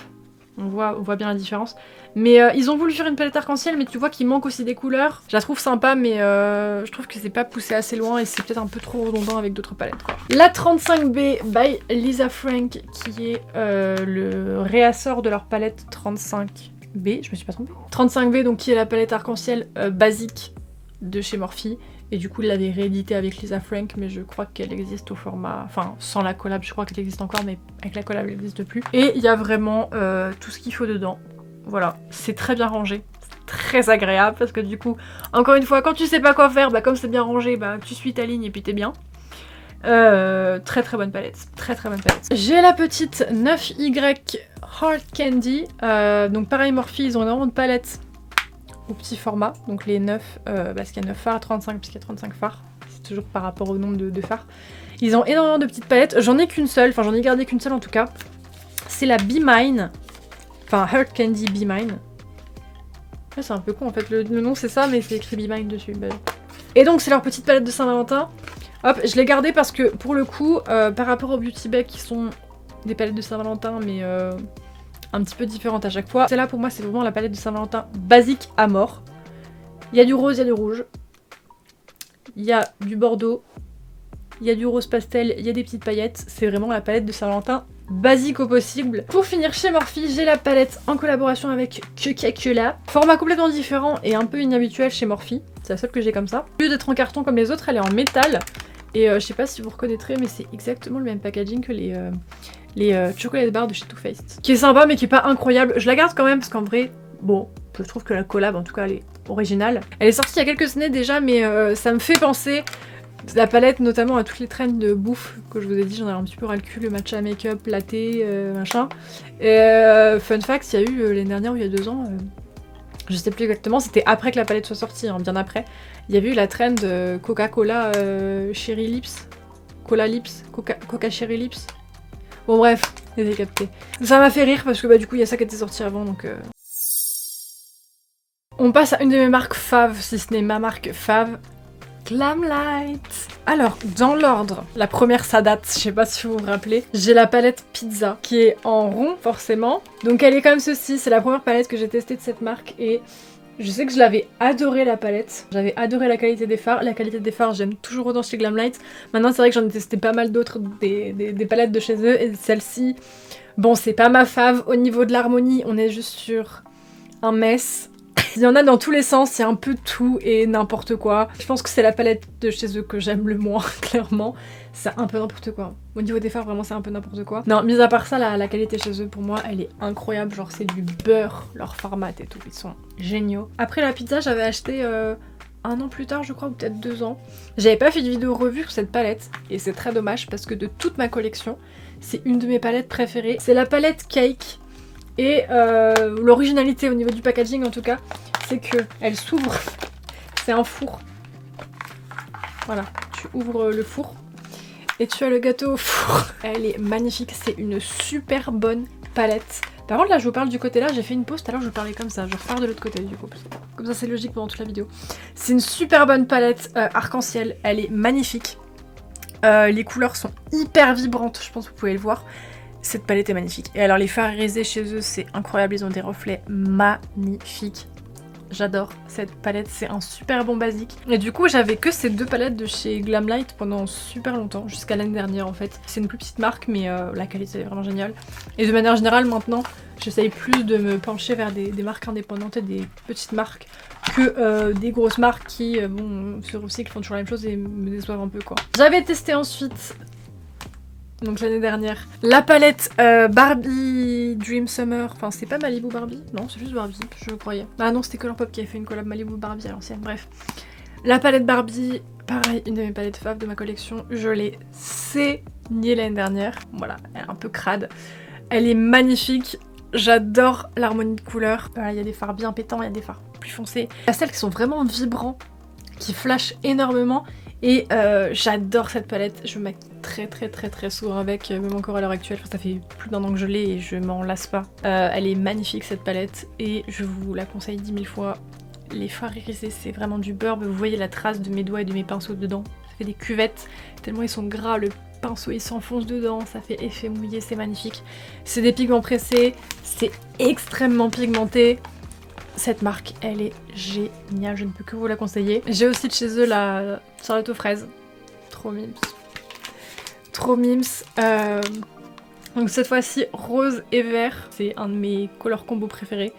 on voit bien la différence. Mais ils ont voulu faire une palette arc-en-ciel, mais tu vois qu'il manque aussi des couleurs. Je la trouve sympa, mais je trouve que c'est pas poussé assez loin et c'est peut-être un peu trop redondant avec d'autres palettes, quoi. La 35B by Lisa Frank, qui est le réassort de leur palette 35B, je me suis pas trompée. 35B, donc qui est la palette arc-en-ciel basique de chez Morphe. Et du coup, il l'avait réédité avec Lisa Frank, mais je crois qu'elle existe au format... Enfin, sans la collab, je crois qu'elle existe encore, mais avec la collab, elle n'existe plus. Et il y a vraiment tout ce qu'il faut dedans. Voilà, c'est très bien rangé, c'est très agréable parce que du coup, encore une fois, quand tu sais pas quoi faire, bah comme c'est bien rangé, bah tu suis ta ligne et puis t'es bien. Très très bonne palette, très très bonne palette. J'ai la petite 9Y Heart Candy, donc pareil Morphe, ils ont énormément de palettes au petit format, donc les 9, parce qu'il y a 9 phares, 35 parce qu'il y a 35 phares, c'est toujours par rapport au nombre de phares. Ils ont énormément de petites palettes, j'en ai qu'une seule, enfin j'en ai gardé qu'une seule en tout cas, c'est la Be Mine. Enfin, Heart Candy Be Mine. C'est un peu con en fait, le nom c'est ça, mais c'est écrit Be Mine dessus. Bah. Et donc c'est leur petite palette de Saint-Valentin. Hop, je l'ai gardée parce que pour le coup, par rapport aux Beauty Bay qui sont des palettes de Saint-Valentin, mais un petit peu différentes à chaque fois, celle-là pour moi c'est vraiment la palette de Saint-Valentin basique à mort. Il y a du rose, il y a du rouge. Il y a du bordeaux. Il y a du rose pastel, il y a des petites paillettes. C'est vraiment la palette de Saint-Valentin basique au possible. Pour finir chez Morphe, j'ai la palette en collaboration avec Coca-Cola. Format complètement différent et un peu inhabituel chez Morphe. C'est la seule que j'ai comme ça. Au lieu d'être en carton comme les autres, elle est en métal. Et je sais pas si vous reconnaîtrez, mais c'est exactement le même packaging que les chocolate bars de chez Too Faced. Qui est sympa mais qui est pas incroyable. Je la garde quand même parce qu'en vrai, bon, je trouve que la collab en tout cas elle est originale. Elle est sortie il y a quelques années déjà, mais ça me fait penser... La palette notamment à toutes les trends de bouffe que je vous ai dit, j'en ai un petit peu ras le cul, le matcha make-up, latte, machin. Et fun fact, il y a eu l'année dernière ou il y a 2 ans, je sais plus exactement, c'était après que la palette soit sortie, hein, bien après. Il y avait eu la trend Coca-Cola Cherry Lips, Cola Lips, Coca Cherry Lips. Bon bref, vous avez capté. Ça m'a fait rire parce que bah du coup il y a ça qui était sorti avant donc... On passe à une de mes marques fave, si ce n'est ma marque fave. Glamlite. Alors, dans l'ordre, la première ça date, je sais pas si vous vous rappelez, j'ai la palette Pizza qui est en rond forcément. Donc elle est comme ceci, c'est la première palette que j'ai testée de cette marque et je sais que je l'avais adoré la palette. J'avais adoré la qualité des fards. La qualité des fards, j'aime toujours autant chez Glamlite. Maintenant c'est vrai que j'en ai testé pas mal d'autres, des palettes de chez eux et celle-ci, bon c'est pas ma fave. Au niveau de l'harmonie, on est juste sur un mess. Il y en a dans tous les sens, il y a un peu tout et n'importe quoi. Je pense que c'est la palette de chez eux que j'aime le moins, clairement. C'est un peu n'importe quoi. Au niveau des fards, vraiment, c'est un peu n'importe quoi. Non, mis à part ça, la qualité chez eux, pour moi, elle est incroyable. Genre, c'est du beurre, leur format et tout. Ils sont géniaux. Après la pizza, j'avais acheté 1 an plus tard, je crois, ou peut-être 2 ans. J'avais pas fait de vidéo revue sur cette palette. Et c'est très dommage parce que de toute ma collection, c'est une de mes palettes préférées. C'est la palette Cake. Et l'originalité au niveau du packaging en tout cas, c'est que elle s'ouvre, c'est un four. Voilà, tu ouvres le four et tu as le gâteau au four. Elle est magnifique, c'est une super bonne palette. Par contre là je vous parle du côté là, j'ai fait une pause tout à l'heure, je parlais comme ça, je repars de l'autre côté du coup. Comme ça c'est logique pendant toute la vidéo. C'est une super bonne palette arc-en-ciel, elle est magnifique. Les couleurs sont hyper vibrantes, je pense que vous pouvez le voir. Cette palette est magnifique. Et alors les fards irisés chez eux, c'est incroyable, ils ont des reflets magnifiques. J'adore cette palette, c'est un super bon basique. Et du coup, j'avais que ces 2 palettes de chez Glamlite pendant super longtemps, jusqu'à l'année dernière en fait. C'est une plus petite marque, mais la qualité est vraiment géniale. Et de manière générale, maintenant, j'essaye plus de me pencher vers des marques indépendantes et des petites marques que des grosses marques qui, bon, se recyclent, font toujours la même chose et me déçoivent un peu quoi. J'avais testé ensuite... Donc l'année dernière. La palette Barbie Dream Summer. Enfin, c'est pas Malibu Barbie. Non, c'est juste Barbie, je croyais. Ah non, c'était Colourpop qui avait fait une collab Malibu Barbie à l'ancienne. Bref. La palette Barbie, pareil, une de mes palettes faves de ma collection. Je l'ai saignée l'année dernière. Voilà, elle est un peu crade. Elle est magnifique. J'adore l'harmonie de couleurs. Voilà, il y a des fards bien pétants, il y a des fards plus foncés. Il y a celles qui sont vraiment vibrants, qui flashent énormément. Et j'adore cette palette, je me maquille très souvent avec, même encore à l'heure actuelle, ça fait plus d'1 an que je l'ai et je m'en lasse pas. Elle est magnifique cette palette et je vous la conseille 10 000 fois. Les fards irisés c'est vraiment du beurre, vous voyez la trace de mes doigts et de mes pinceaux dedans. Ça fait des cuvettes, tellement ils sont gras, le pinceau il s'enfonce dedans, ça fait effet mouillé, c'est magnifique. C'est des pigments pressés, c'est extrêmement pigmenté. Cette marque, elle est géniale, je ne peux que vous la conseiller. J'ai aussi de chez eux la Charlotte aux fraises. Trop mimes. Trop mimes. Donc cette fois-ci, rose et vert. C'est un de mes couleurs combo préférés.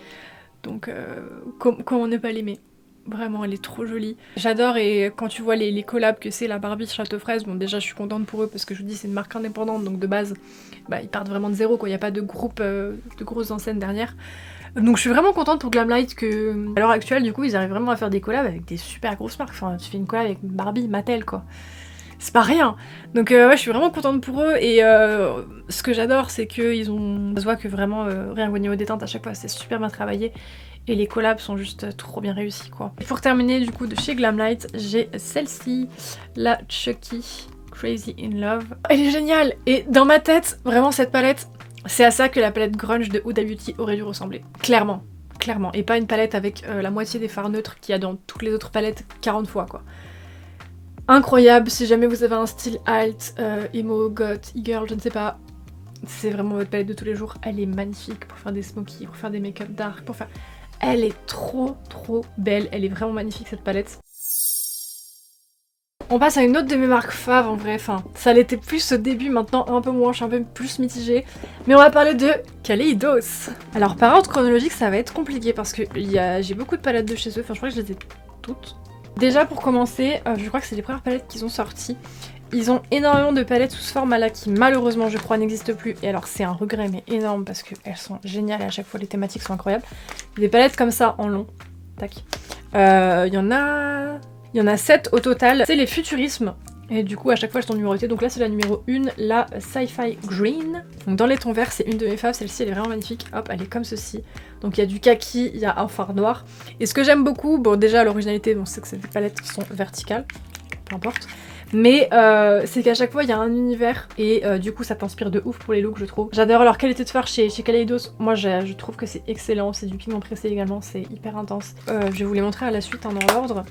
Donc comment ne pas l'aimer? Vraiment, elle est trop jolie. J'adore, et quand tu vois les collabs que c'est la Barbie Château Fraise, bon déjà je suis contente pour eux parce que je vous dis c'est une marque indépendante, donc de base bah, ils partent vraiment de zéro quoi, il n'y a pas de groupe, de grosses enseignes derrière. Donc je suis vraiment contente pour Glamlite que à l'heure actuelle du coup ils arrivent vraiment à faire des collabs avec des super grosses marques. Enfin tu fais une collab avec Barbie, Mattel quoi. C'est pas rien. Donc ouais je suis vraiment contente pour eux et ce que j'adore c'est qu'ils ont... On se voit que vraiment rien qu'au niveau des teintes à chaque fois c'est super bien travaillé. Et les collabs sont juste trop bien réussis quoi. Et pour terminer du coup de chez Glamlite, j'ai celle-ci, la Chucky Crazy in Love. Elle est géniale et dans ma tête, vraiment cette palette, c'est à ça que la palette grunge de Huda Beauty aurait dû ressembler. Clairement, clairement. Et pas une palette avec la moitié des fards neutres qu'il y a dans toutes les autres palettes 40 fois quoi. Incroyable, si jamais vous avez un style alt, emo, goth, e-girl, je ne sais pas. C'est vraiment votre palette de tous les jours. Elle est magnifique pour faire des smokies, pour faire des make-up dark, pour faire... Elle est trop belle, elle est vraiment magnifique cette palette. On passe à une autre de mes marques faves en vrai, enfin ça l'était plus au début, maintenant un peu moins, je suis un peu plus mitigée. Mais on va parler de Kaleidos. Alors par ordre chronologique ça va être compliqué parce que j'ai beaucoup de palettes de chez eux, enfin je crois que je les ai toutes. Déjà pour commencer, je crois que c'est les premières palettes qu'ils ont sorties. Ils ont énormément de palettes sous ce format-là qui malheureusement je crois n'existent plus. Et alors c'est un regret mais énorme parce qu'elles sont géniales et à chaque fois les thématiques sont incroyables. Des palettes comme ça en long. Tac. Il y en a 7 au total. C'est les futurismes. Et du coup à chaque fois elles sont numérotées. Donc là c'est la numéro 1, la Sci-Fi Green. Donc dans les tons verts c'est une de mes faves. Celle-ci elle est vraiment magnifique. Hop, elle est comme ceci. Donc il y a du kaki, il y a un fard noir. Et ce que j'aime beaucoup, bon déjà l'originalité, bon, c'est que c'est des palettes qui sont verticales. Peu importe. Mais c'est qu'à chaque fois il y a un univers et du coup ça t'inspire de ouf pour les looks je trouve. J'adore leur qualité de fard chez Kaleidos, moi je trouve que c'est excellent, c'est du pigment pressé également, c'est hyper intense. Je vais vous les montrer à la suite hein, dans l'ordre.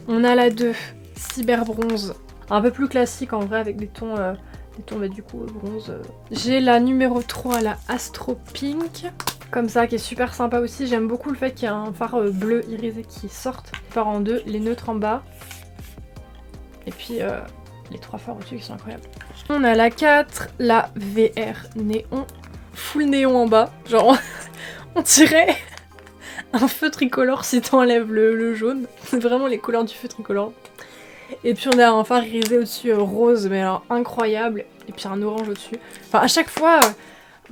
On a la 2, Cyber Bronze, un peu plus classique en vrai avec des tons bah, du coup bronze. J'ai la numéro 3, la Astro Pink, comme ça qui est super sympa aussi, j'aime beaucoup le fait qu'il y a un fard bleu irisé qui sorte. Fard en 2, les neutres en bas. Et puis les 3 fards au-dessus qui sont incroyables. On a la 4, la VR néon. Full néon en bas. Genre on dirait un feu tricolore si t'enlèves le jaune. C'est vraiment les couleurs du feu tricolore. Et puis on a un fard irisé au-dessus rose mais alors incroyable. Et puis un orange au-dessus. Enfin à chaque fois...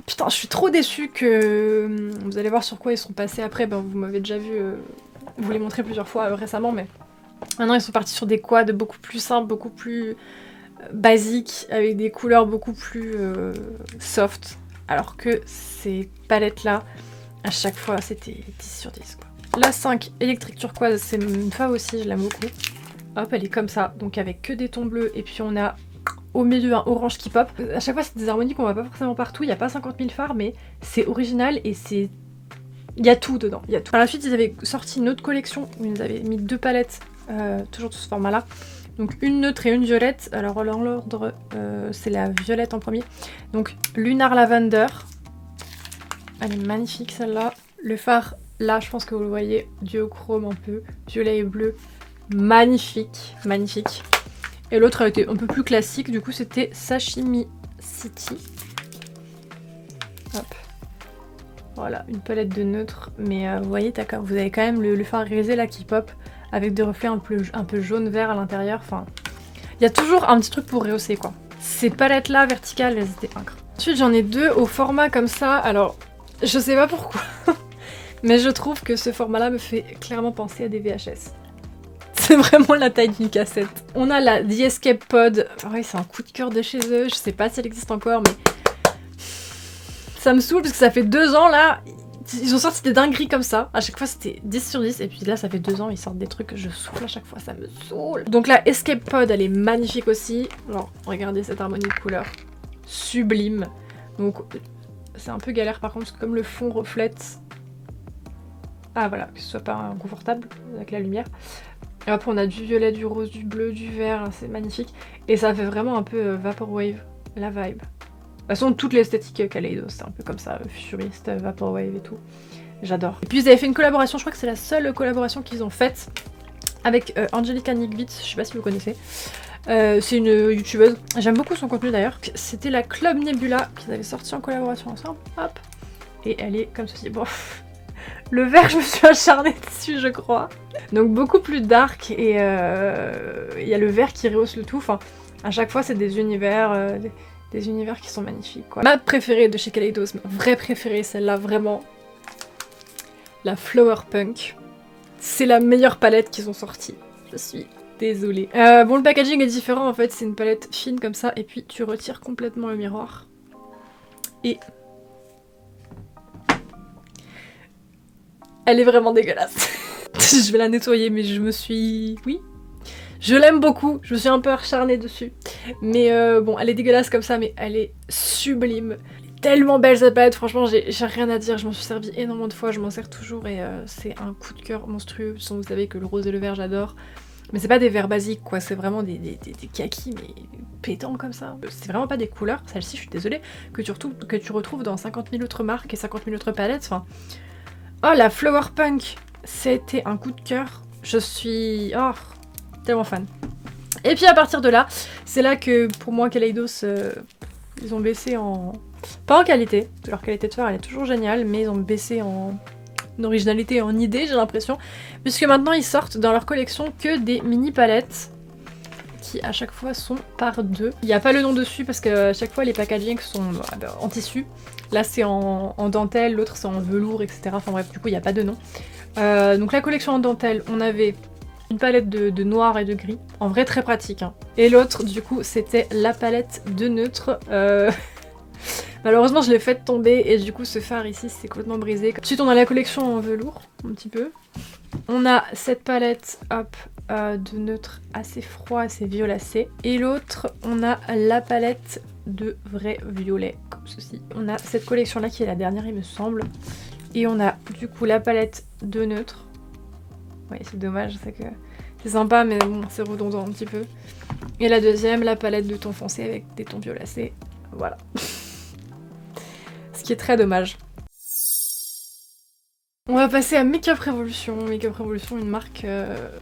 putain je suis trop déçue que... Vous allez voir sur quoi ils sont passés après. Ben, vous m'avez déjà vu vous les montrer plusieurs fois récemment mais... Maintenant ils sont partis sur des quads beaucoup plus simples, beaucoup plus basiques, avec des couleurs beaucoup plus soft. Alors que ces palettes là, à chaque fois c'était 10 sur 10 quoi. La 5, électrique turquoise, c'est une fave aussi, je l'aime beaucoup. Hop, elle est comme ça, donc avec que des tons bleus, et puis on a au milieu un orange qui pop. À chaque fois c'est des harmonies qu'on voit pas forcément partout, il n'y a pas 50 000 fards, mais c'est original et c'est... Il y a tout dedans, il y a tout. Par la suite ils avaient sorti une autre collection où ils avaient mis 2 palettes. Toujours de ce format là, donc une neutre et une violette. Alors dans l'ordre c'est la violette en premier, donc Lunar Lavender, elle est magnifique celle-là. Le fard là je pense que vous le voyez, duochrome un peu, violet et bleu, magnifique, magnifique. Et l'autre elle était un peu plus classique, du coup c'était Sashimi City. Hop. Voilà, une palette de neutres, mais vous voyez, vous avez quand même le fard irisé là qui pop, avec des reflets un peu jaune-vert à l'intérieur, enfin... Il y a toujours un petit truc pour rehausser quoi. Ces palettes là verticales, elles étaient incroyables. Ensuite j'en ai 2 au format comme ça, alors je sais pas pourquoi, mais je trouve que ce format là me fait clairement penser à des VHS. C'est vraiment la taille d'une cassette. On a la The Escape Pod, oui c'est un coup de cœur de chez eux, je sais pas si elle existe encore mais... Ça me saoule parce que ça fait 2 ans là Ils ont sorti des dingueries comme ça, à chaque fois c'était 10 sur 10, et puis là ça fait 2 ans, ils sortent des trucs, je souffle à chaque fois, ça me saoule. Donc la Escape Pod, elle est magnifique aussi. Alors, regardez cette harmonie de couleurs, sublime. Donc c'est un peu galère par contre, parce que comme le fond reflète... Ah voilà, que ce soit pas inconfortable avec la lumière. Et après on a du violet, du rose, du bleu, du vert, c'est magnifique. Et ça fait vraiment un peu Vaporwave, la vibe. De toute façon, toute l'esthétique Kaleidos, c'est un peu comme ça, futuriste, Vaporwave et tout. J'adore. Et puis ils avaient fait une collaboration, je crois que c'est la seule collaboration qu'ils ont faite avec Angelica Nigbit, je sais pas si vous connaissez. C'est une youtubeuse, j'aime beaucoup son contenu d'ailleurs. C'était la Club Nebula qu'ils avaient sorti en collaboration ensemble, hop. Et elle est comme ceci, bon. Le vert, je me suis acharnée dessus, je crois. Donc beaucoup plus dark, et il y a le vert qui rehausse le tout. Enfin, à chaque fois, c'est des univers... des univers qui sont magnifiques, quoi. Ma préférée de chez Kaleidos, ma vraie préférée, celle-là, vraiment. La Flower Punk. C'est la meilleure palette qu'ils ont sortie. Je suis désolée. Bon, le packaging est différent, en fait. C'est une palette fine comme ça, et puis tu retires complètement le miroir. Et... elle est vraiment dégueulasse. Je vais la nettoyer, mais je me suis... oui. Je l'aime beaucoup, je me suis un peu acharnée dessus. Mais bon, elle est dégueulasse comme ça, mais elle est sublime. Elle est tellement belle cette palette, franchement, j'ai rien à dire. Je m'en suis servi énormément de fois, je m'en sers toujours, et c'est un coup de cœur monstrueux. Vous savez que le rose et le vert, j'adore. Mais c'est pas des verts basiques, quoi, c'est vraiment des kakis, mais pétants comme ça. C'est vraiment pas des couleurs, celle-ci, je suis désolée, que tu retrouves dans 50 000 autres marques et 50 000 autres palettes, enfin... Oh, la Flower Punk, c'était un coup de cœur. Je suis... oh, tellement fan. Et puis à partir de là, c'est là que pour moi Kaleidos, ils ont baissé en... pas en qualité, leur qualité de faire elle est toujours géniale, mais ils ont baissé en originalité et en idée, j'ai l'impression. Puisque maintenant ils sortent dans leur collection que des mini palettes qui à chaque fois sont par deux. Il n'y a pas le nom dessus parce que à chaque fois les packagings sont en tissu. Là c'est en dentelle, l'autre c'est en velours, etc. Enfin bref, du coup il n'y a pas de nom. Donc la collection en dentelle, on avait une palette de noir et de gris, en vrai très pratique. Hein. Et l'autre du coup c'était la palette de neutre. Malheureusement je l'ai faite tomber et du coup ce phare ici c'est complètement brisé. Ensuite on a la collection en velours, un petit peu. On a cette palette hop, de neutre assez froid, assez violacé. Et l'autre on a la palette de vrai violet, comme ceci. On a cette collection là qui est la dernière il me semble. Et on a du coup la palette de neutre. Ouais c'est dommage, c'est que c'est sympa mais bon c'est redondant un petit peu. Et la deuxième, la palette de ton foncé avec des tons violacés. Voilà. Ce qui est très dommage. On va passer à Makeup Revolution. Makeup Revolution, une marque,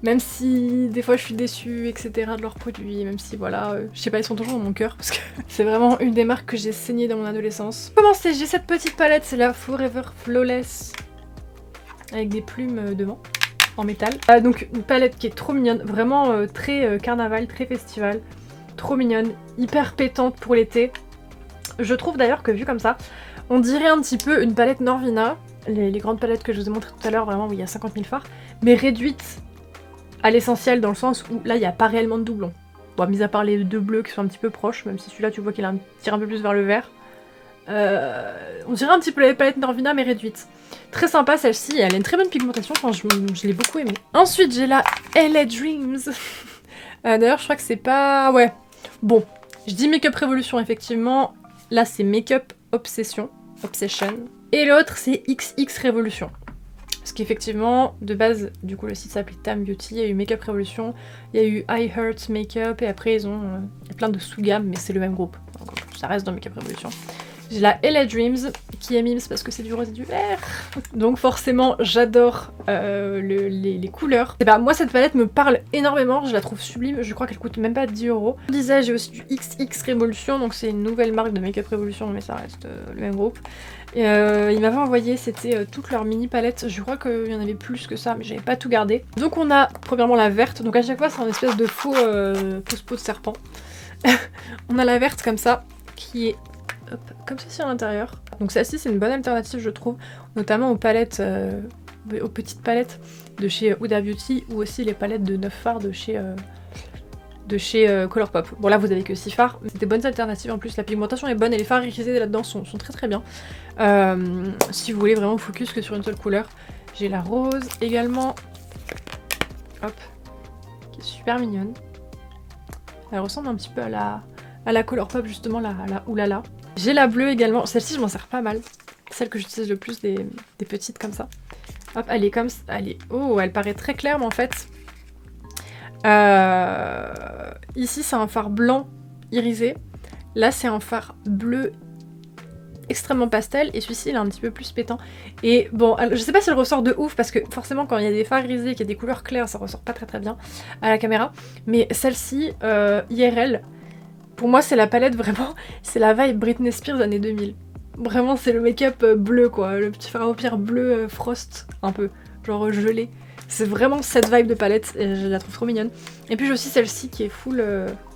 même si des fois je suis déçue, etc. de leurs produits, même si voilà, je sais pas, ils sont toujours dans mon cœur parce que c'est vraiment une des marques que j'ai saigné dans mon adolescence. Pour commencer, j'ai cette petite palette, c'est la Forever Flawless avec des plumes devant, en métal. Donc une palette qui est trop mignonne, vraiment très carnaval, très festival, trop mignonne, hyper pétante pour l'été. Je trouve d'ailleurs que vu comme ça, on dirait un petit peu une palette Norvina. Les grandes palettes que je vous ai montrées tout à l'heure, vraiment où il y a 50 000 fards, mais réduites à l'essentiel dans le sens où là il n'y a pas réellement de doublons. Bon, mis à part les deux bleus qui sont un petit peu proches, même si celui-là tu vois qu'il tire un peu plus vers le vert. On dirait un petit peu la palette Norvina mais réduite. Très sympa celle-ci, elle a une très bonne pigmentation, enfin, je l'ai beaucoup aimée. Ensuite j'ai la LA Dreams. D'ailleurs je crois que c'est pas... ouais. Bon, je dis Makeup Revolution effectivement, là c'est Makeup Obsession. Et l'autre c'est XX Revolution. Parce qu'effectivement, de base, du coup le site s'appelait Tam Beauty, il y a eu Makeup Revolution, il y a eu I Heart Makeup, et après ils ont il y a plein de sous-gammes, mais c'est le même groupe. Donc ça reste dans Makeup Revolution. J'ai la LA Dreams, qui est mimes parce que c'est du rose et du vert. Donc forcément, j'adore les couleurs. Et bah moi cette palette me parle énormément, je la trouve sublime, je crois qu'elle coûte même pas 10 €. Je disais, j'ai aussi du XX Revolution, donc c'est une nouvelle marque de Makeup Revolution, mais ça reste le même groupe. Et il m'avait envoyé, c'était toutes leurs mini palettes, je crois qu'il y en avait plus que ça, mais j'avais pas tout gardé. Donc on a premièrement la verte, donc à chaque fois c'est un espèce de fausse peau de serpent. On a la verte comme ça, qui est hop, comme ceci à l'intérieur. Donc celle-ci c'est une bonne alternative je trouve, notamment aux palettes, aux petites palettes de chez Huda Beauty, ou aussi les palettes de 9 fards de chez de chez Colourpop. Bon là vous avez que 6 fards, mais c'est des bonnes alternatives en plus, la pigmentation est bonne et les fards irisés là-dedans sont très très bien. Si vous voulez vraiment focus que sur une seule couleur. J'ai la rose également, hop, qui est super mignonne. Elle ressemble un petit peu à la Colourpop justement, la Oulala. J'ai la bleue également, celle-ci je m'en sers pas mal, celle que j'utilise le plus des petites comme ça. Hop, elle est comme ça, oh, elle paraît très claire mais en fait... ici c'est un fard blanc irisé, là c'est un fard bleu extrêmement pastel et celui-ci il est un petit peu plus pétant. Et bon, je sais pas si elle ressort de ouf parce que forcément quand il y a des fards irisés, qu'il y a des couleurs claires, ça ressort pas très bien à la caméra. Mais celle-ci, IRL, pour moi c'est la palette vraiment, c'est la vibe Britney Spears années 2000. Vraiment c'est le make-up bleu quoi, le petit fard à paupières bleu frost un peu, genre gelé. C'est vraiment cette vibe de palette et je la trouve trop mignonne. Et puis j'ai aussi celle-ci qui est full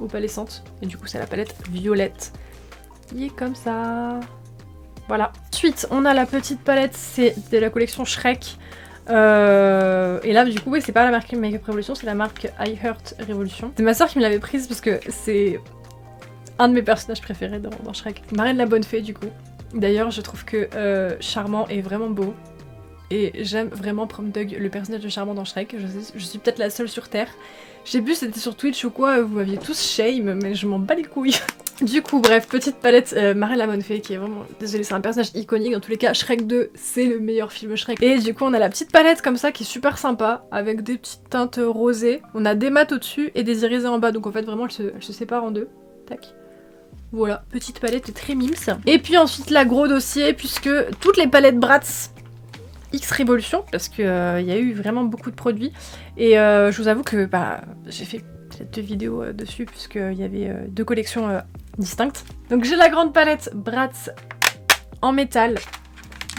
opalescente. Et du coup c'est la palette violette. Qui est comme ça. Voilà. Ensuite on a la petite palette, c'est de la collection Shrek. Et là du coup oui, c'est pas la marque Makeup Revolution, c'est la marque I Heart Revolution. C'est ma soeur qui me l'avait prise parce que c'est un de mes personnages préférés dans Shrek. Marraine la bonne fée du coup. D'ailleurs je trouve que Charmant est vraiment beau. Et j'aime vraiment Prom Dog, le personnage de Charmant dans Shrek. Je suis peut-être la seule sur Terre. J'ai vu, c'était sur Twitch ou quoi, vous m'aviez tous shame, mais je m'en bats les couilles. Du coup, bref, petite palette Marraine la bonne fée qui est vraiment... Désolée, c'est un personnage iconique. Dans tous les cas, Shrek 2, c'est le meilleur film Shrek. Et du coup, on a la petite palette comme ça qui est super sympa, avec des petites teintes rosées. On a des mats au-dessus et des irisés en bas. Donc en fait, vraiment, elle se sépare en deux. Tac. Voilà, petite palette très mims. Et puis ensuite, la gros dossier, puisque toutes les palettes Bratz X Révolution, parce qu'il y a eu vraiment beaucoup de produits. Et je vous avoue que j'ai fait peut-être 2 vidéos dessus, puisqu'il y avait 2 collections distinctes. Donc j'ai la grande palette Bratz en métal.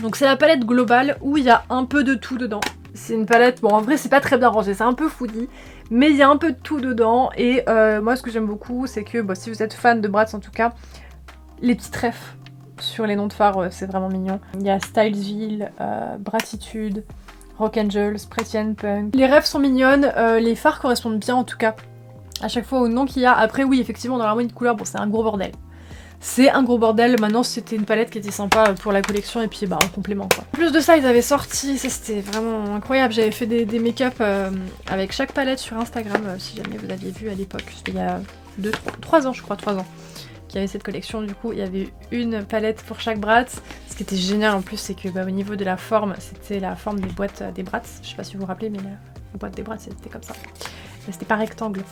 Donc c'est la palette globale où il y a un peu de tout dedans. C'est une palette, bon en vrai c'est pas très bien rangé, c'est un peu foodie, mais il y a un peu de tout dedans. Et moi ce que j'aime beaucoup, c'est que si vous êtes fan de Bratz en tout cas, les petits refs sur les noms de fards, c'est vraiment mignon. Il y a Stylesville, Bratitude, Rock Angels, Pretty and Punk. Les refs sont mignonnes, les fards correspondent bien en tout cas à chaque fois au nom qu'il y a. Après oui, effectivement dans l'harmonie de couleurs, bon c'est un gros bordel. C'est un gros bordel, maintenant c'était une palette qui était sympa pour la collection et puis en complément quoi. En plus de ça, ils avaient sorti, ça c'était vraiment incroyable, j'avais fait des make-up avec chaque palette sur Instagram, si jamais vous aviez vu à l'époque, c'était il y a 3 ans je crois, 3 ans. Qui avait cette collection, du coup il y avait une palette pour chaque Bratz. Ce qui était génial en plus c'est que au niveau de la forme, c'était la forme des boîtes des Bratz. Je sais pas si vous vous rappelez mais la boîte des Bratz c'était comme ça. C'était pas rectangle.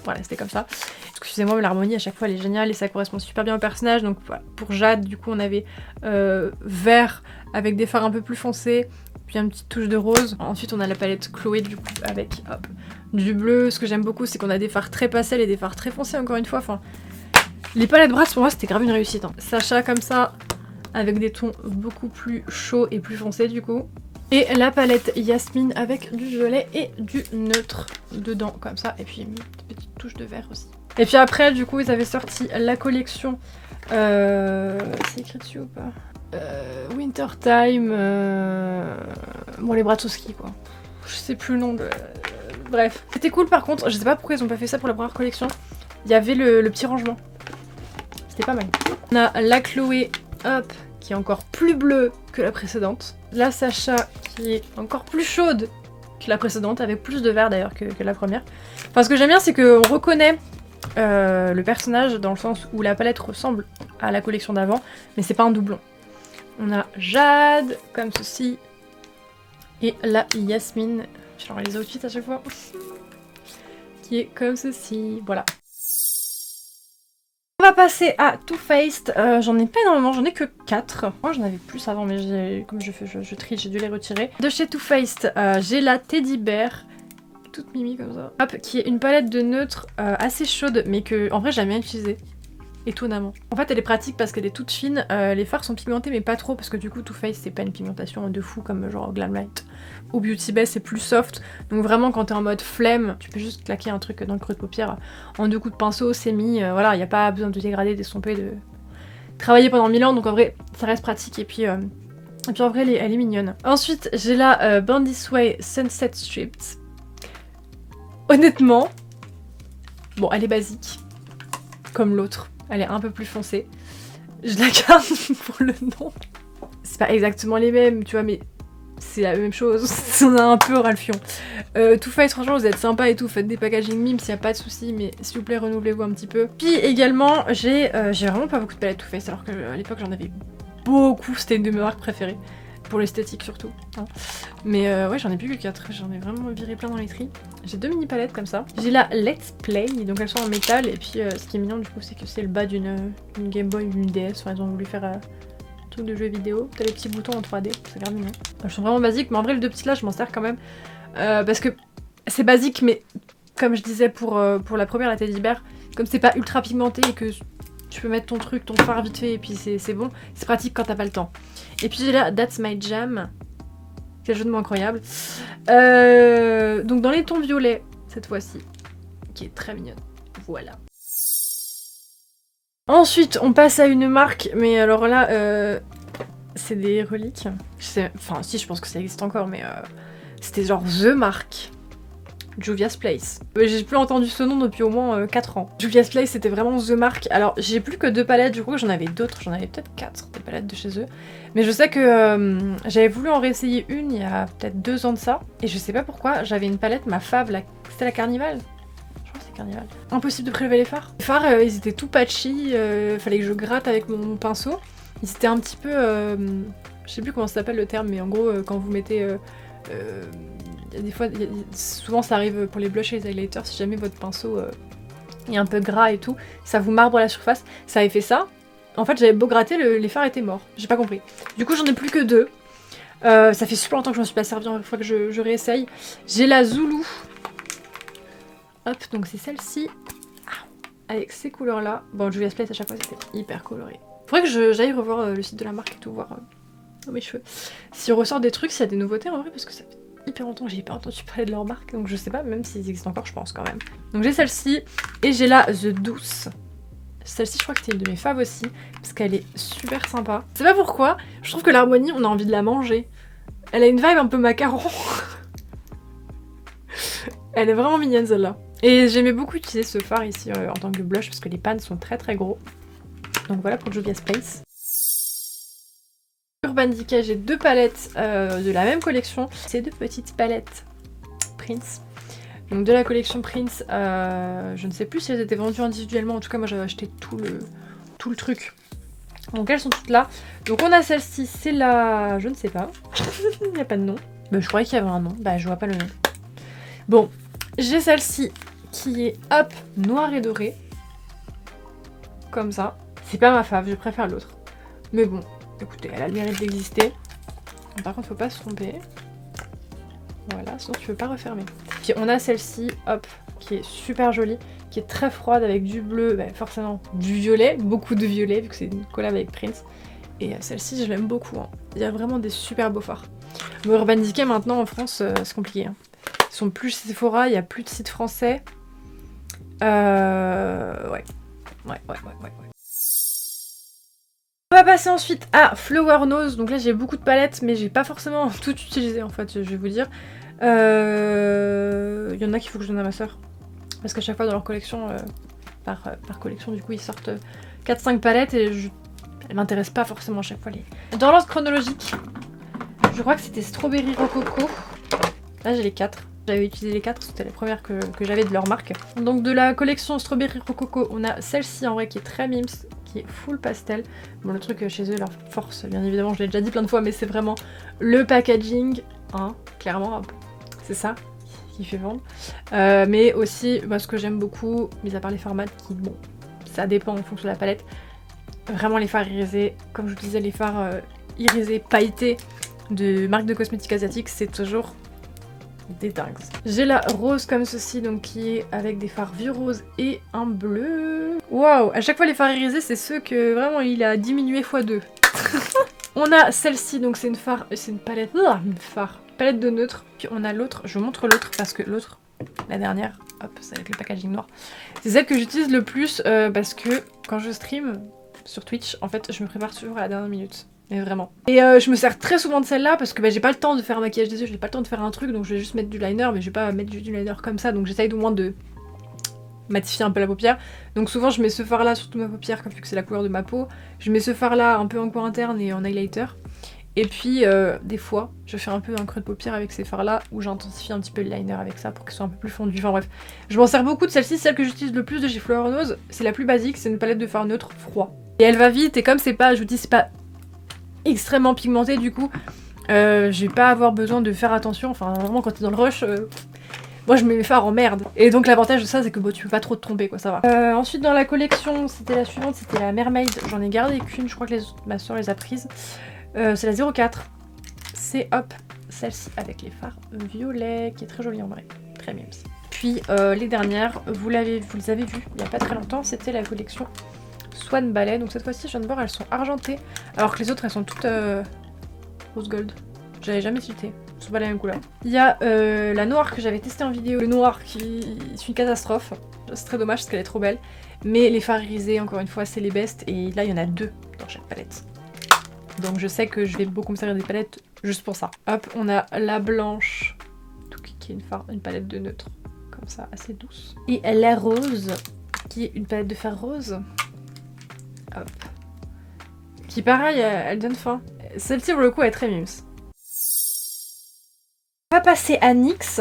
Voilà, c'était comme ça. Excusez-moi mais l'harmonie à chaque fois elle est géniale et ça correspond super bien au personnage. Donc voilà, pour Jade du coup on avait vert avec des fards un peu plus foncés, puis une petite touche de rose. Ensuite on a la palette Chloé du coup avec hop, du bleu. Ce que j'aime beaucoup c'est qu'on a des fards très pastel et des fards très foncés encore une fois. Enfin, les palettes Bratz pour moi c'était grave une réussite. Hein. Sacha comme ça, avec des tons beaucoup plus chauds et plus foncés du coup. Et la palette Yasmine avec du violet et du neutre dedans comme ça. Et puis une petite touche de vert aussi. Et puis après du coup ils avaient sorti la collection... c'est écrit dessus ou pas Wintertime... Bon les Bratzowski quoi. Je sais plus le nom de... Bref. C'était cool par contre, je sais pas pourquoi ils ont pas fait ça pour la première collection. Il y avait le petit rangement. C'était pas mal. On a la Chloé, hop, qui est encore plus bleue que la précédente. La Sacha, qui est encore plus chaude que la précédente, avec plus de vert d'ailleurs que la première. Enfin, ce que j'aime bien, c'est qu'on reconnaît le personnage dans le sens où la palette ressemble à la collection d'avant, mais c'est pas un doublon. On a Jade, comme ceci, et la Yasmine, je leur les outfits à chaque fois, qui est comme ceci, voilà. On va passer à Too Faced, j'en ai pas énormément, j'en ai que 4. Moi j'en avais plus avant mais comme je trie, j'ai dû les retirer. De chez Too Faced, j'ai la Teddy Bear, toute mimi comme ça. Hop, qui est une palette de neutres assez chaude mais que en vrai j'aime bien utiliser. Étonnamment. En fait elle est pratique parce qu'elle est toute fine, les fards sont pigmentés mais pas trop parce que du coup Too Faced c'est pas une pigmentation de fou comme genre Glamlight ou Beauty Bay, c'est plus soft. Donc vraiment quand t'es en mode flemme, tu peux juste claquer un truc dans le creux de paupière en 2 coups de pinceau, c'est mis, voilà, y a pas besoin de dégrader, d'estomper, de travailler pendant 1000 ans, donc en vrai ça reste pratique et puis en vrai elle est mignonne. Ensuite j'ai la Born This Way Sunset Stripped. Honnêtement, Bon, elle est basique, comme l'autre. Elle est un peu plus foncée. Je la garde pour le nom. C'est pas exactement les mêmes, tu vois, mais c'est la même chose. On a un peu ras le fion. Too Faced, franchement, vous êtes sympa et tout. Faites des packaging memes, s'il y a pas de soucis, mais s'il vous plaît, renouvelez-vous un petit peu. Puis également, j'ai vraiment pas beaucoup de palettes Too Faced, alors qu'à l'époque, j'en avais beaucoup. C'était une de mes marques préférées. Pour l'esthétique surtout. Hein. Mais ouais, j'en ai plus que 4. J'en ai vraiment viré plein dans les tris. J'ai 2 mini palettes comme ça. J'ai la Let's Play, donc elles sont en métal. Et puis ce qui est mignon du coup, c'est que c'est le bas d'une Game Boy ou d'une DS. Enfin, ils ont voulu faire un truc de jeu vidéo. T'as les petits boutons en 3D, c'est grave mignon. Elles sont vraiment basiques, mais en vrai, les deux petites là, je m'en sers quand même. Parce que c'est basique, mais comme je disais pour la première, la Teddy Bear, comme c'est pas ultra pigmenté et que tu peux mettre ton truc, ton fard vite fait et puis c'est bon. C'est pratique quand t'as pas le temps. Et puis j'ai là That's My Jam. Quel jeu de mots incroyable. Donc dans les tons violets, cette fois-ci, qui est très mignonne. Voilà. Ensuite, on passe à une marque, mais alors là, c'est des reliques. Enfin, si, je pense que ça existe encore, mais c'était genre The Mark. Juvia's Place. J'ai plus entendu ce nom depuis au moins 4 ans. Juvia's Place, c'était vraiment The Mark. Alors, j'ai plus que 2 palettes, du coup, j'en avais d'autres. J'en avais peut-être 4, des palettes de chez eux. Mais je sais que j'avais voulu en réessayer une il y a peut-être 2 ans de ça. Et je sais pas pourquoi, j'avais une palette, ma fave, c'était la Carnival. Je crois que c'est Carnival. Impossible de prélever les fards. Les fards, ils étaient tout patchy. Fallait que je gratte avec mon pinceau. Ils étaient un petit peu... je sais plus comment ça s'appelle le terme, mais en gros, quand vous mettez... des fois, souvent ça arrive pour les blushs et les highlighters, si jamais votre pinceau est un peu gras et tout, ça vous marbre la surface. Ça avait fait ça. En fait, j'avais beau gratter, les fards étaient morts. J'ai pas compris. Du coup, j'en ai plus que 2. Ça fait super longtemps que je m'en suis pas servi, une fois que je réessaye. J'ai la Zulu. Hop, donc c'est celle-ci. Avec ces couleurs-là. Bon, Juvia's Place à chaque fois, c'était hyper coloré. Faudrait que j'aille revoir le site de la marque et tout, voir mes cheveux. S'ils ressortent des trucs, s'il y a des nouveautés en vrai, parce que ça fait hyper longtemps que j'ai pas entendu parler de leur marque, donc je sais pas, même s'ils existent encore, je pense quand même. Donc j'ai celle-ci, et j'ai la The Douce. Celle-ci, je crois que c'était une de mes faves aussi, parce qu'elle est super sympa. Je sais pas pourquoi, je trouve que l'harmonie, on a envie de la manger. Elle a une vibe un peu macaron. Elle est vraiment mignonne celle-là. Et j'aimais beaucoup utiliser ce fard ici en tant que blush, parce que les pans sont très très gros. Donc voilà pour Juvia's Place. Urban Decay, j'ai 2 palettes de la même collection. C'est 2 petites palettes Prince. Donc de la collection Prince, je ne sais plus si elles étaient vendues individuellement. En tout cas, moi j'avais acheté tout le truc. Donc elles sont toutes là. Donc on a celle-ci, c'est la... je ne sais pas. Il n'y a pas de nom. Bah, je croyais qu'il y avait un nom. Bah je vois pas le nom. Bon, j'ai celle-ci qui est hop, noir et doré. Comme ça. C'est pas ma fave, je préfère l'autre. Mais bon. Écoutez, elle a le mérite d'exister. Par contre, faut pas se tromper. Voilà, sinon tu peux pas refermer. Puis on a celle-ci, hop, qui est super jolie, qui est très froide avec du bleu, bah forcément du violet, beaucoup de violet vu que c'est une collab avec Prince. Et celle-ci, je l'aime beaucoup. Hein. Il y a vraiment des super beaux fards. Bon, Urban Decay maintenant en France, c'est compliqué. Hein. Ils sont plus chez Sephora, il y a plus de sites français. Ouais. On va passer ensuite à Flower Nose. Donc là j'ai beaucoup de palettes mais j'ai pas forcément tout utilisé en fait, je vais vous dire. Il y en a qu'il faut que je donne à ma soeur. Parce qu'à chaque fois dans leur collection, par collection du coup ils sortent 4-5 palettes et elles m'intéressent pas forcément à chaque fois. Dans l'ordre chronologique, je crois que c'était Strawberry Rococo. Là j'ai les 4. J'avais utilisé les 4, c'était les premières que j'avais de leur marque. Donc de la collection Strawberry Rococo, on a celle-ci en vrai qui est très mimes, qui est full pastel. Bon, le truc chez eux, leur force, bien évidemment, je l'ai déjà dit plein de fois, mais c'est vraiment le packaging, hein, clairement, c'est ça qui fait vendre. Mais aussi, ce que j'aime beaucoup, mis à part les formats qui, bon, ça dépend en fonction de la palette, vraiment les fards irisés, comme je vous disais, les fards irisés pailletés de marques de cosmétiques asiatiques, c'est toujours des dingues. J'ai la rose comme ceci, donc qui est avec des fards vieux roses et un bleu. Waouh, à chaque fois les fards irisés, c'est ceux que vraiment il a diminué x2. On a celle-ci, donc c'est une palette, palette de neutre. Puis on a l'autre, je vous montre l'autre parce que l'autre, la dernière, hop, c'est avec le packaging noir. C'est celle que j'utilise le plus parce que quand je stream sur Twitch, en fait, je me prépare toujours à la dernière minute. Mais vraiment. Et je me sers très souvent de celle-là parce que j'ai pas le temps de faire un maquillage des yeux, j'ai pas le temps de faire un truc, donc je vais juste mettre du liner, mais je vais pas mettre juste du liner comme ça, donc j'essaye au moins de matifier un peu la paupière. Donc souvent je mets ce fard là sur toute ma paupière, comme vu que c'est la couleur de ma peau. Je mets ce fard là un peu en coin interne et en highlighter. Et puis des fois je fais un peu un creux de paupière avec ces fards là où j'intensifie un petit peu le liner avec ça pour qu'il soit un peu plus fondu. Enfin bref, je m'en sers beaucoup de celle-ci, celle que j'utilise le plus de chez Flower Nose. C'est la plus basique, c'est une palette de fard neutre froid. Et elle va vite et comme c'est pas, je vous dis, c'est pas extrêmement pigmenté du coup, je vais pas avoir besoin de faire attention. Enfin vraiment quand t'es dans le rush, moi je mets mes fards en merde. Et donc l'avantage de ça c'est que bon, tu peux pas trop te tromper quoi, ça va. Ensuite dans la collection c'était la suivante, c'était la Mermaid. J'en ai gardé qu'une, je crois que ma soeur les a prises. C'est la 04. C'est hop, celle-ci avec les fards violets, qui est très jolie en vrai, très mimes. Puis les dernières, vous les avez vues il y a pas très longtemps, c'était la collection Swan Ballet. Donc cette fois-ci je viens de voir, elles sont argentées, alors que les autres elles sont toutes rose gold. J'avais jamais cité, c'est pas la même couleur. Il y a la noire que j'avais testée en vidéo, le noir qui est une catastrophe. C'est très dommage parce qu'elle est trop belle. Mais les fards irisés, encore une fois, c'est les best. Et là il y en a 2 dans chaque palette. Donc je sais que je vais beaucoup me servir des palettes juste pour ça. Hop, on a la blanche, qui est une palette de neutre, comme ça, assez douce. Et la rose, qui est une palette de fard rose. Hop. Qui pareil, elle donne faim. Celle-ci pour le coup elle est très mimes. On va passer à NYX,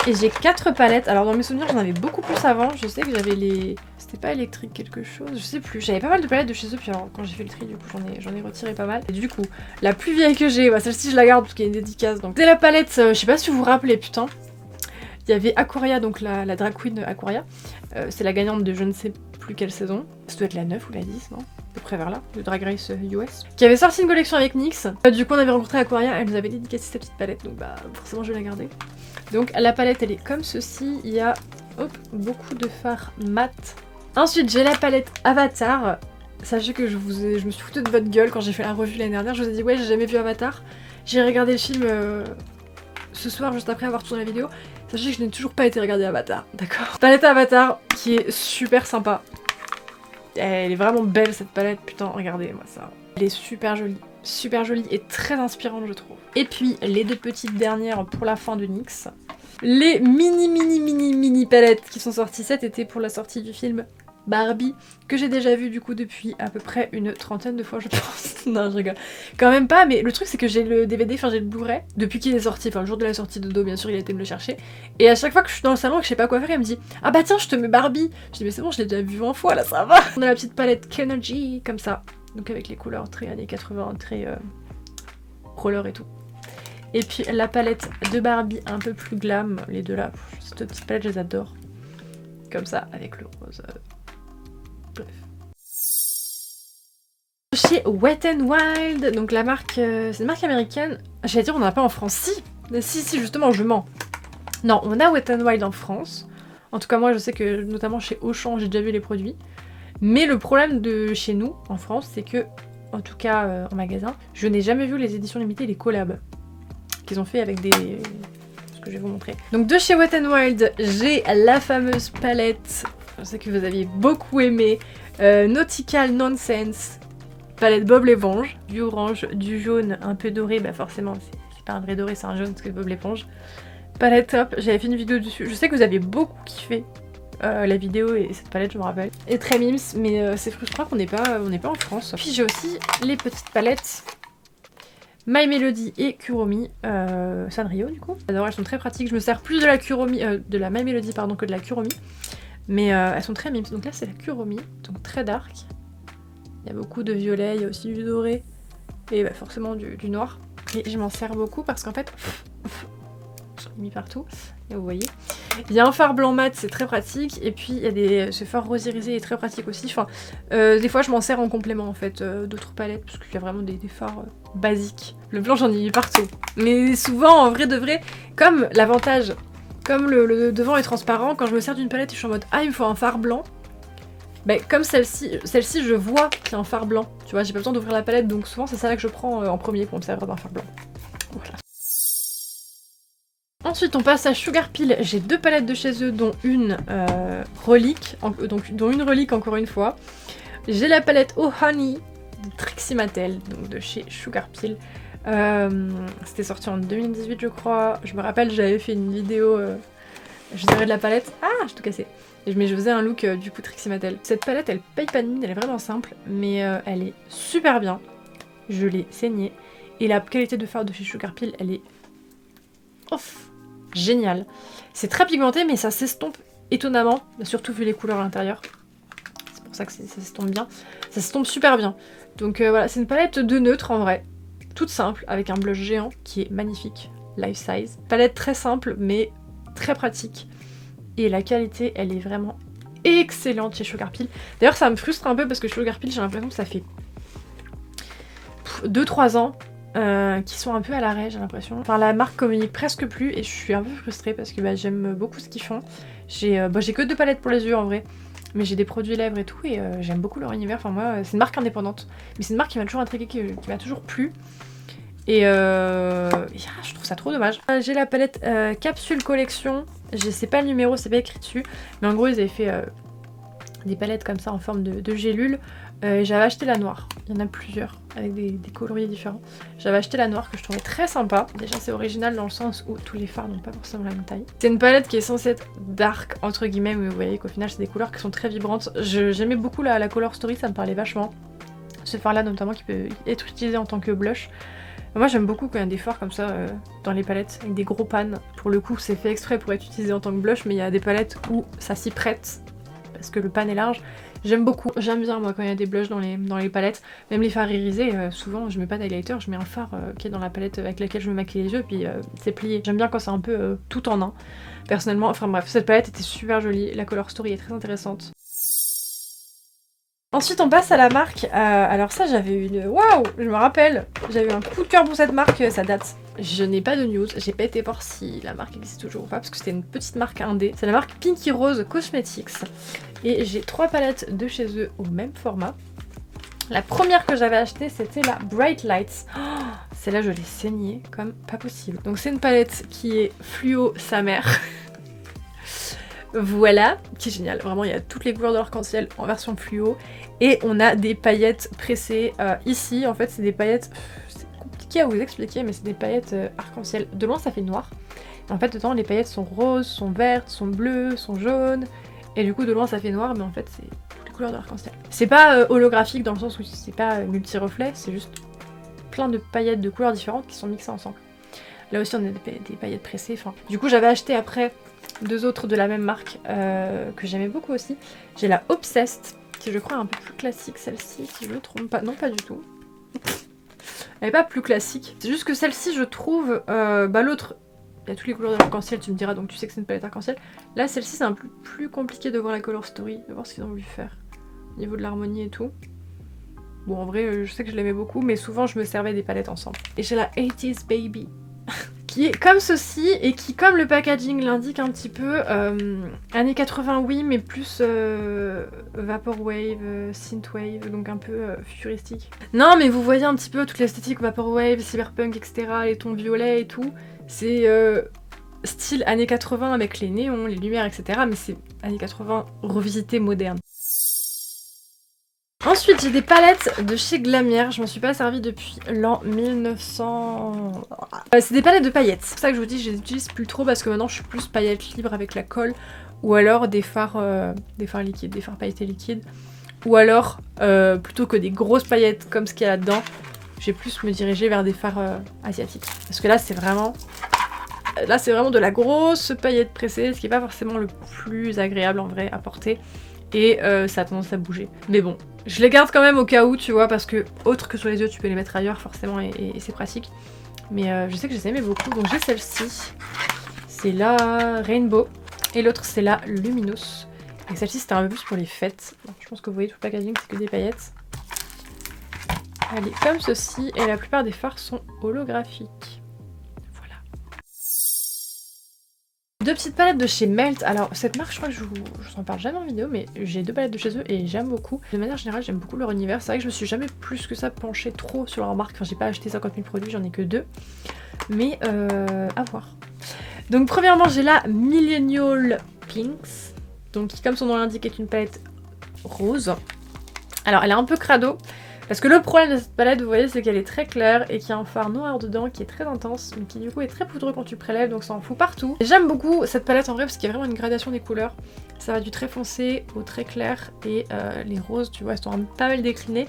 et j'ai 4 palettes. Alors dans mes souvenirs j'en avais beaucoup plus avant, je sais que j'avais les... C'était pas électrique quelque chose, je sais plus. J'avais pas mal de palettes de chez eux, puis alors, quand j'ai fait le tri, du coup, j'en ai retiré pas mal. Et du coup, la plus vieille que j'ai, bah, celle-ci je la garde parce qu'il y a une dédicace. Donc c'est la palette, je sais pas si vous vous rappelez, putain. Il y avait Aquaria, donc la drag queen Aquaria. C'est la gagnante de je ne sais plus quelle saison. Ça doit être la 9 ou la 10, non? À peu près vers là, de Drag Race US. Qui avait sorti une collection avec NYX. Du coup, on avait rencontré Aquaria, elle nous avait dédicacé sa petite palette, donc bah forcément je vais la garder. Donc la palette, elle est comme ceci. Il y a hop, beaucoup de fards mat. Ensuite, j'ai la palette Avatar. Sachez que je me suis foutue de votre gueule quand j'ai fait la revue l'année dernière. Je vous ai dit, ouais, j'ai jamais vu Avatar. J'ai regardé le film ce soir, juste après avoir tourné la vidéo. Sachez que je n'ai toujours pas été regarder Avatar, d'accord? Palette Avatar qui est super sympa. Elle est vraiment belle cette palette, putain, regardez-moi ça. Elle est super jolie et très inspirante, je trouve. Et puis, les 2 petites dernières pour la fin de NYX. Les mini palettes qui sont sorties cet été pour la sortie du film Barbie, que j'ai déjà vu du coup depuis à peu près une 30aine de fois je pense. Non je rigole, quand même pas, mais le truc c'est que j'ai le DVD, enfin j'ai le Blu-ray, depuis qu'il est sorti, enfin le jour de la sortie de Do bien sûr il a été me le chercher, et à chaque fois que je suis dans le salon et que je sais pas quoi faire, il me dit ah bah tiens je te mets Barbie, je dis mais c'est bon je l'ai déjà vu 20 fois là ça va. On a la petite palette Kenergy comme ça, donc avec les couleurs très années 80, très roller et tout. Et puis la palette de Barbie un peu plus glam, les deux là, cette petite palette je les adore. Comme ça, avec le rose. Bref. Chez Wet n Wild, donc la marque, c'est une marque américaine. J'allais dire on n'a pas en France, si justement je mens. Non, on a Wet n Wild en France. En tout cas moi je sais que notamment chez Auchan j'ai déjà vu les produits. Mais le problème de chez nous, en France, c'est que, en tout cas en magasin, je n'ai jamais vu les éditions limitées, les collabs qu'ils ont fait avec des... ce que je vais vous montrer. Donc de chez Wet n Wild, j'ai la fameuse palette, je sais que vous aviez beaucoup aimé, Nautical Nonsense, palette Bob l'éponge, du orange, du jaune, un peu doré, bah forcément c'est pas un vrai doré, c'est un jaune parce que Bob l'éponge. Palette top, j'avais fait une vidéo dessus, je sais que vous aviez beaucoup kiffé la vidéo et cette palette je me rappelle. Et très mimes, mais c'est frustrant qu'on n'est pas en France. Puis j'ai aussi les petites palettes My Melody et Kuromi, Sanrio du coup. J'adore, elles sont très pratiques, je me sers plus de la Kuromi, de la My Melody pardon que de la Kuromi. Mais elles sont très mimes, donc là c'est la Kuromi, donc très dark. Il y a beaucoup de violet, il y a aussi du doré et bah, forcément du noir. Et je m'en sers beaucoup parce qu'en fait, je l'ai mis partout, et vous voyez. Il y a un fard blanc mat, c'est très pratique, et puis il y a ce fard rose irisé est très pratique aussi. Enfin, des fois je m'en sers en complément en fait d'autres palettes, parce qu'il y a vraiment des fards basiques. Le blanc j'en ai mis partout. Mais souvent en vrai de vrai, comme l'avantage, comme le devant est transparent, quand je me sers d'une palette et je suis en mode ah il me faut un fard blanc, bah, comme celle-ci je vois qu'il y a un fard blanc, tu vois, j'ai pas besoin d'ouvrir la palette, donc souvent c'est ça là que je prends en premier pour me servir d'un fard blanc. Voilà. Ensuite on passe à Sugar Pill, j'ai 2 palettes de chez eux dont une relique, dont une relique encore une fois. J'ai la palette Oh Honey de Trixie Mattel, donc de chez Sugar Pill. C'était sorti en 2018 je crois, je me rappelle j'avais fait une vidéo je dirais de la palette. Ah, j'ai tout cassé. Mais je faisais un look du coup Trixie Mattel. Cette palette, elle paye pas de mine, elle est vraiment simple, mais elle est super bien. Je l'ai saignée. Et la qualité de fard de chez Sugar Pill, elle est ouf, géniale. C'est très pigmenté, mais ça s'estompe étonnamment, surtout vu les couleurs à l'intérieur. C'est pour ça que ça s'estompe bien. Ça s'estompe super bien. Donc voilà, c'est une palette de neutre en vrai. Toute simple, avec un blush géant qui est magnifique, life size. Palette très simple, mais très pratique. Et la qualité, elle est vraiment excellente chez Sugar Pill. D'ailleurs, ça me frustre un peu parce que Sugar Pill, j'ai l'impression que ça fait 2-3 ans qui sont un peu à l'arrêt, j'ai l'impression. Enfin, la marque communique presque plus et je suis un peu frustrée parce que j'aime beaucoup ce qu'ils font. J'ai que 2 palettes pour les yeux en vrai, mais j'ai des produits lèvres et tout et j'aime beaucoup leur univers. Enfin, moi, c'est une marque indépendante, mais c'est une marque qui m'a toujours intriguée, qui m'a toujours plu. Et je trouve ça trop dommage. J'ai la palette Capsule Collection. Je sais pas le numéro, c'est pas écrit dessus. Mais en gros, ils avaient fait des palettes comme ça en forme de gélule. J'avais acheté la noire. Il y en a plusieurs avec des coloris différents. J'avais acheté la noire que je trouvais très sympa. Déjà, c'est original dans le sens où tous les fards n'ont pas forcément la même taille. C'est une palette qui est censée être dark, entre guillemets, mais vous voyez qu'au final, c'est des couleurs qui sont très vibrantes. J'aimais beaucoup la Color Story, ça me parlait vachement. Ce fard-là, notamment, qui peut être utilisé en tant que blush. Moi j'aime beaucoup quand il y a des fards comme ça dans les palettes, avec des gros pans. Pour le coup c'est fait exprès pour être utilisé en tant que blush, mais il y a des palettes où ça s'y prête, parce que le pan est large. J'aime beaucoup, j'aime bien moi quand il y a des blushs dans les palettes. Même les fards irisés, souvent je mets pas d'highlighter, je mets un fard qui est dans la palette avec laquelle je me maquille les yeux, et puis c'est plié. J'aime bien quand c'est un peu tout en un, personnellement. Enfin bref, cette palette était super jolie, la Color Story est très intéressante. Ensuite on passe à la marque, alors ça j'avais une... Waouh, je me rappelle, j'avais eu un coup de cœur pour cette marque, ça date. Je n'ai pas de news, j'ai pas été voir si la marque existe toujours ou pas, parce que c'était une petite marque indé. C'est la marque Pinky Rose Cosmetics, et j'ai 3 palettes de chez eux au même format. La première que j'avais achetée c'était la Bright Lights. Oh, celle-là je l'ai saignée comme pas possible. Donc c'est une palette qui est fluo sa mère. Voilà, qui est génial, vraiment il y a toutes les couleurs de l'arc-en-ciel en version fluo et on a des paillettes pressées ici. En fait c'est des paillettes, c'est compliqué à vous expliquer, mais c'est des paillettes arc-en-ciel. De loin ça fait noir, et en fait dedans les paillettes sont roses, sont vertes, sont bleues, sont jaunes, et du coup de loin ça fait noir, mais en fait c'est toutes les couleurs de l'arc-en-ciel. C'est pas holographique dans le sens où c'est pas multi-reflet, c'est juste plein de paillettes de couleurs différentes qui sont mixées ensemble. Là aussi on a des paillettes pressées, enfin... Du coup j'avais acheté après 2 autres de la même marque que j'aimais beaucoup aussi. J'ai la Obsessed, qui je crois est un peu plus classique, celle-ci, si je ne me trompe pas. Non, pas du tout. Elle est pas plus classique. C'est juste que celle-ci, je trouve... l'autre, il y a toutes les couleurs de l'arc-en-ciel, tu me diras, donc tu sais que c'est une palette arc-en-ciel. Là, celle-ci, c'est un peu plus compliqué de voir la color story, de voir ce qu'ils ont voulu faire. Au niveau de l'harmonie et tout. Bon, en vrai, je sais que je l'aimais beaucoup, mais souvent, je me servais des palettes ensemble. Et j'ai la 80s Baby. Qui est comme ceci et qui, comme le packaging l'indique un petit peu, années 80 oui, mais plus Vaporwave, Synthwave, donc un peu futuristique. Non mais vous voyez un petit peu toute l'esthétique Vaporwave, Cyberpunk, etc., les tons violets et tout, c'est style années 80 avec les néons, les lumières, etc., mais c'est années 80 revisité moderne. Ensuite, j'ai des palettes de chez Glamière, je m'en suis pas servie depuis l'an 1900... c'est des palettes de paillettes, c'est pour ça que je vous dis je les utilise plus trop parce que maintenant je suis plus paillettes libres avec la colle, ou alors des fards liquides, des fards pailletés liquides, ou alors plutôt que des grosses paillettes comme ce qu'il y a là-dedans, je vais plus me diriger vers des fards asiatiques. Parce que là c'est vraiment de la grosse paillette pressée, ce qui est pas forcément le plus agréable en vrai à porter. Et ça a tendance à bouger. Mais bon, je les garde quand même au cas où, tu vois, parce que autre que sur les yeux, tu peux les mettre ailleurs forcément et c'est pratique. Mais je sais que je les aimais beaucoup, donc j'ai celle-ci. C'est la Rainbow. Et l'autre, c'est la Luminous. Et celle-ci, c'était un peu plus pour les fêtes. Donc, je pense que vous voyez tout le packaging, c'est que des paillettes. Elle est comme ceci, et la plupart des fards sont holographiques. 2 petites palettes de chez Melt. Alors cette marque, je crois que je vous en parle jamais en vidéo, mais j'ai 2 palettes de chez eux et j'aime beaucoup. De manière générale, j'aime beaucoup leur univers. C'est vrai que je me suis jamais plus que ça penchée trop sur leur marque. Enfin, j'ai pas acheté 50 000 produits, j'en ai que 2. Mais à voir. Donc premièrement, j'ai la Millennial Pinks. Donc qui, comme son nom l'indique, est une palette rose. Alors elle est un peu crado. Parce que le problème de cette palette, vous voyez, c'est qu'elle est très claire et qu'il y a un fard noir dedans qui est très intense, mais qui du coup est très poudreux quand tu prélèves, donc ça en fout partout. J'aime beaucoup cette palette en vrai parce qu'il y a vraiment une gradation des couleurs. Ça va du très foncé au très clair et les roses, tu vois, elles sont pas mal déclinées.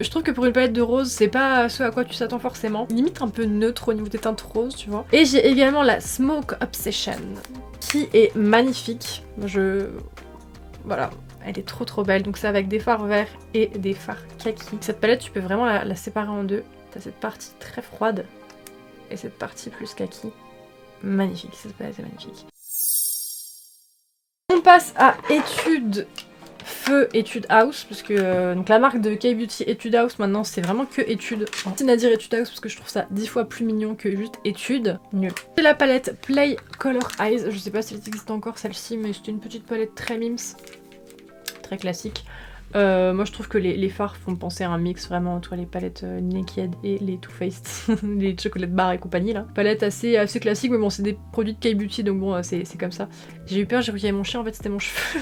Je trouve que pour une palette de rose, c'est pas ce à quoi tu t'attends forcément. Limite un peu neutre au niveau des teintes roses, tu vois. Et j'ai également la Smoke Obsession, qui est magnifique. Voilà, elle est trop belle. Donc c'est avec des fards verts et des fards kaki. Cette palette, tu peux vraiment la séparer en deux. T'as cette partie très froide et cette partie plus kaki. Magnifique, cette palette est magnifique. On passe à Etude Feu Etude House, parce que donc la marque de K-Beauty Etude House maintenant c'est vraiment que Etude. C'est à dire Etude House parce que je trouve ça 10 fois plus mignon que juste Etude. Nul. C'est la palette Play Color Eyes, je sais pas si elle existe encore celle-ci, mais c'était une petite palette très mims, très classique. Moi je trouve que les fards font penser à un mix vraiment entre les palettes Naked et les Too Faced, les chocolate bar et compagnie là. Palette assez classique, mais bon c'est des produits de K-Beauty donc bon c'est comme ça. J'ai eu peur, j'ai cru qu'il y avait mon chien, en fait c'était mon cheveu.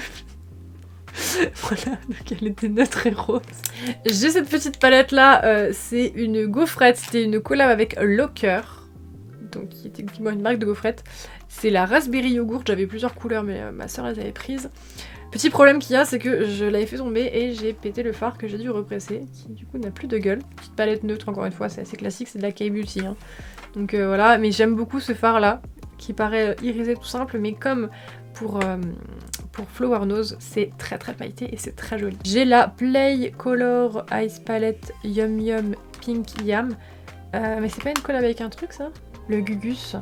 Voilà, donc elle était neutre et rose. J'ai cette petite palette là, c'est une gaufrette, c'était une collab avec Locker, donc qui était une marque de gaufrette. C'est la raspberry yogourt, j'avais plusieurs couleurs mais ma soeur les avait prises. Petit problème qu'il y a, c'est que je l'avais fait tomber et j'ai pété le fard que j'ai dû represser, qui du coup n'a plus de gueule. Petite palette neutre encore une fois, c'est assez classique, c'est de la K-Beauty. Hein. Donc voilà, mais j'aime beaucoup ce fard là, qui paraît irisé tout simple, mais comme pour Flower Nose, c'est très pailleté et c'est très joli. J'ai la Play Color Ice Palette Yum Yum Pink Yam. Mais c'est pas une collab avec un truc ça? Le Gugus.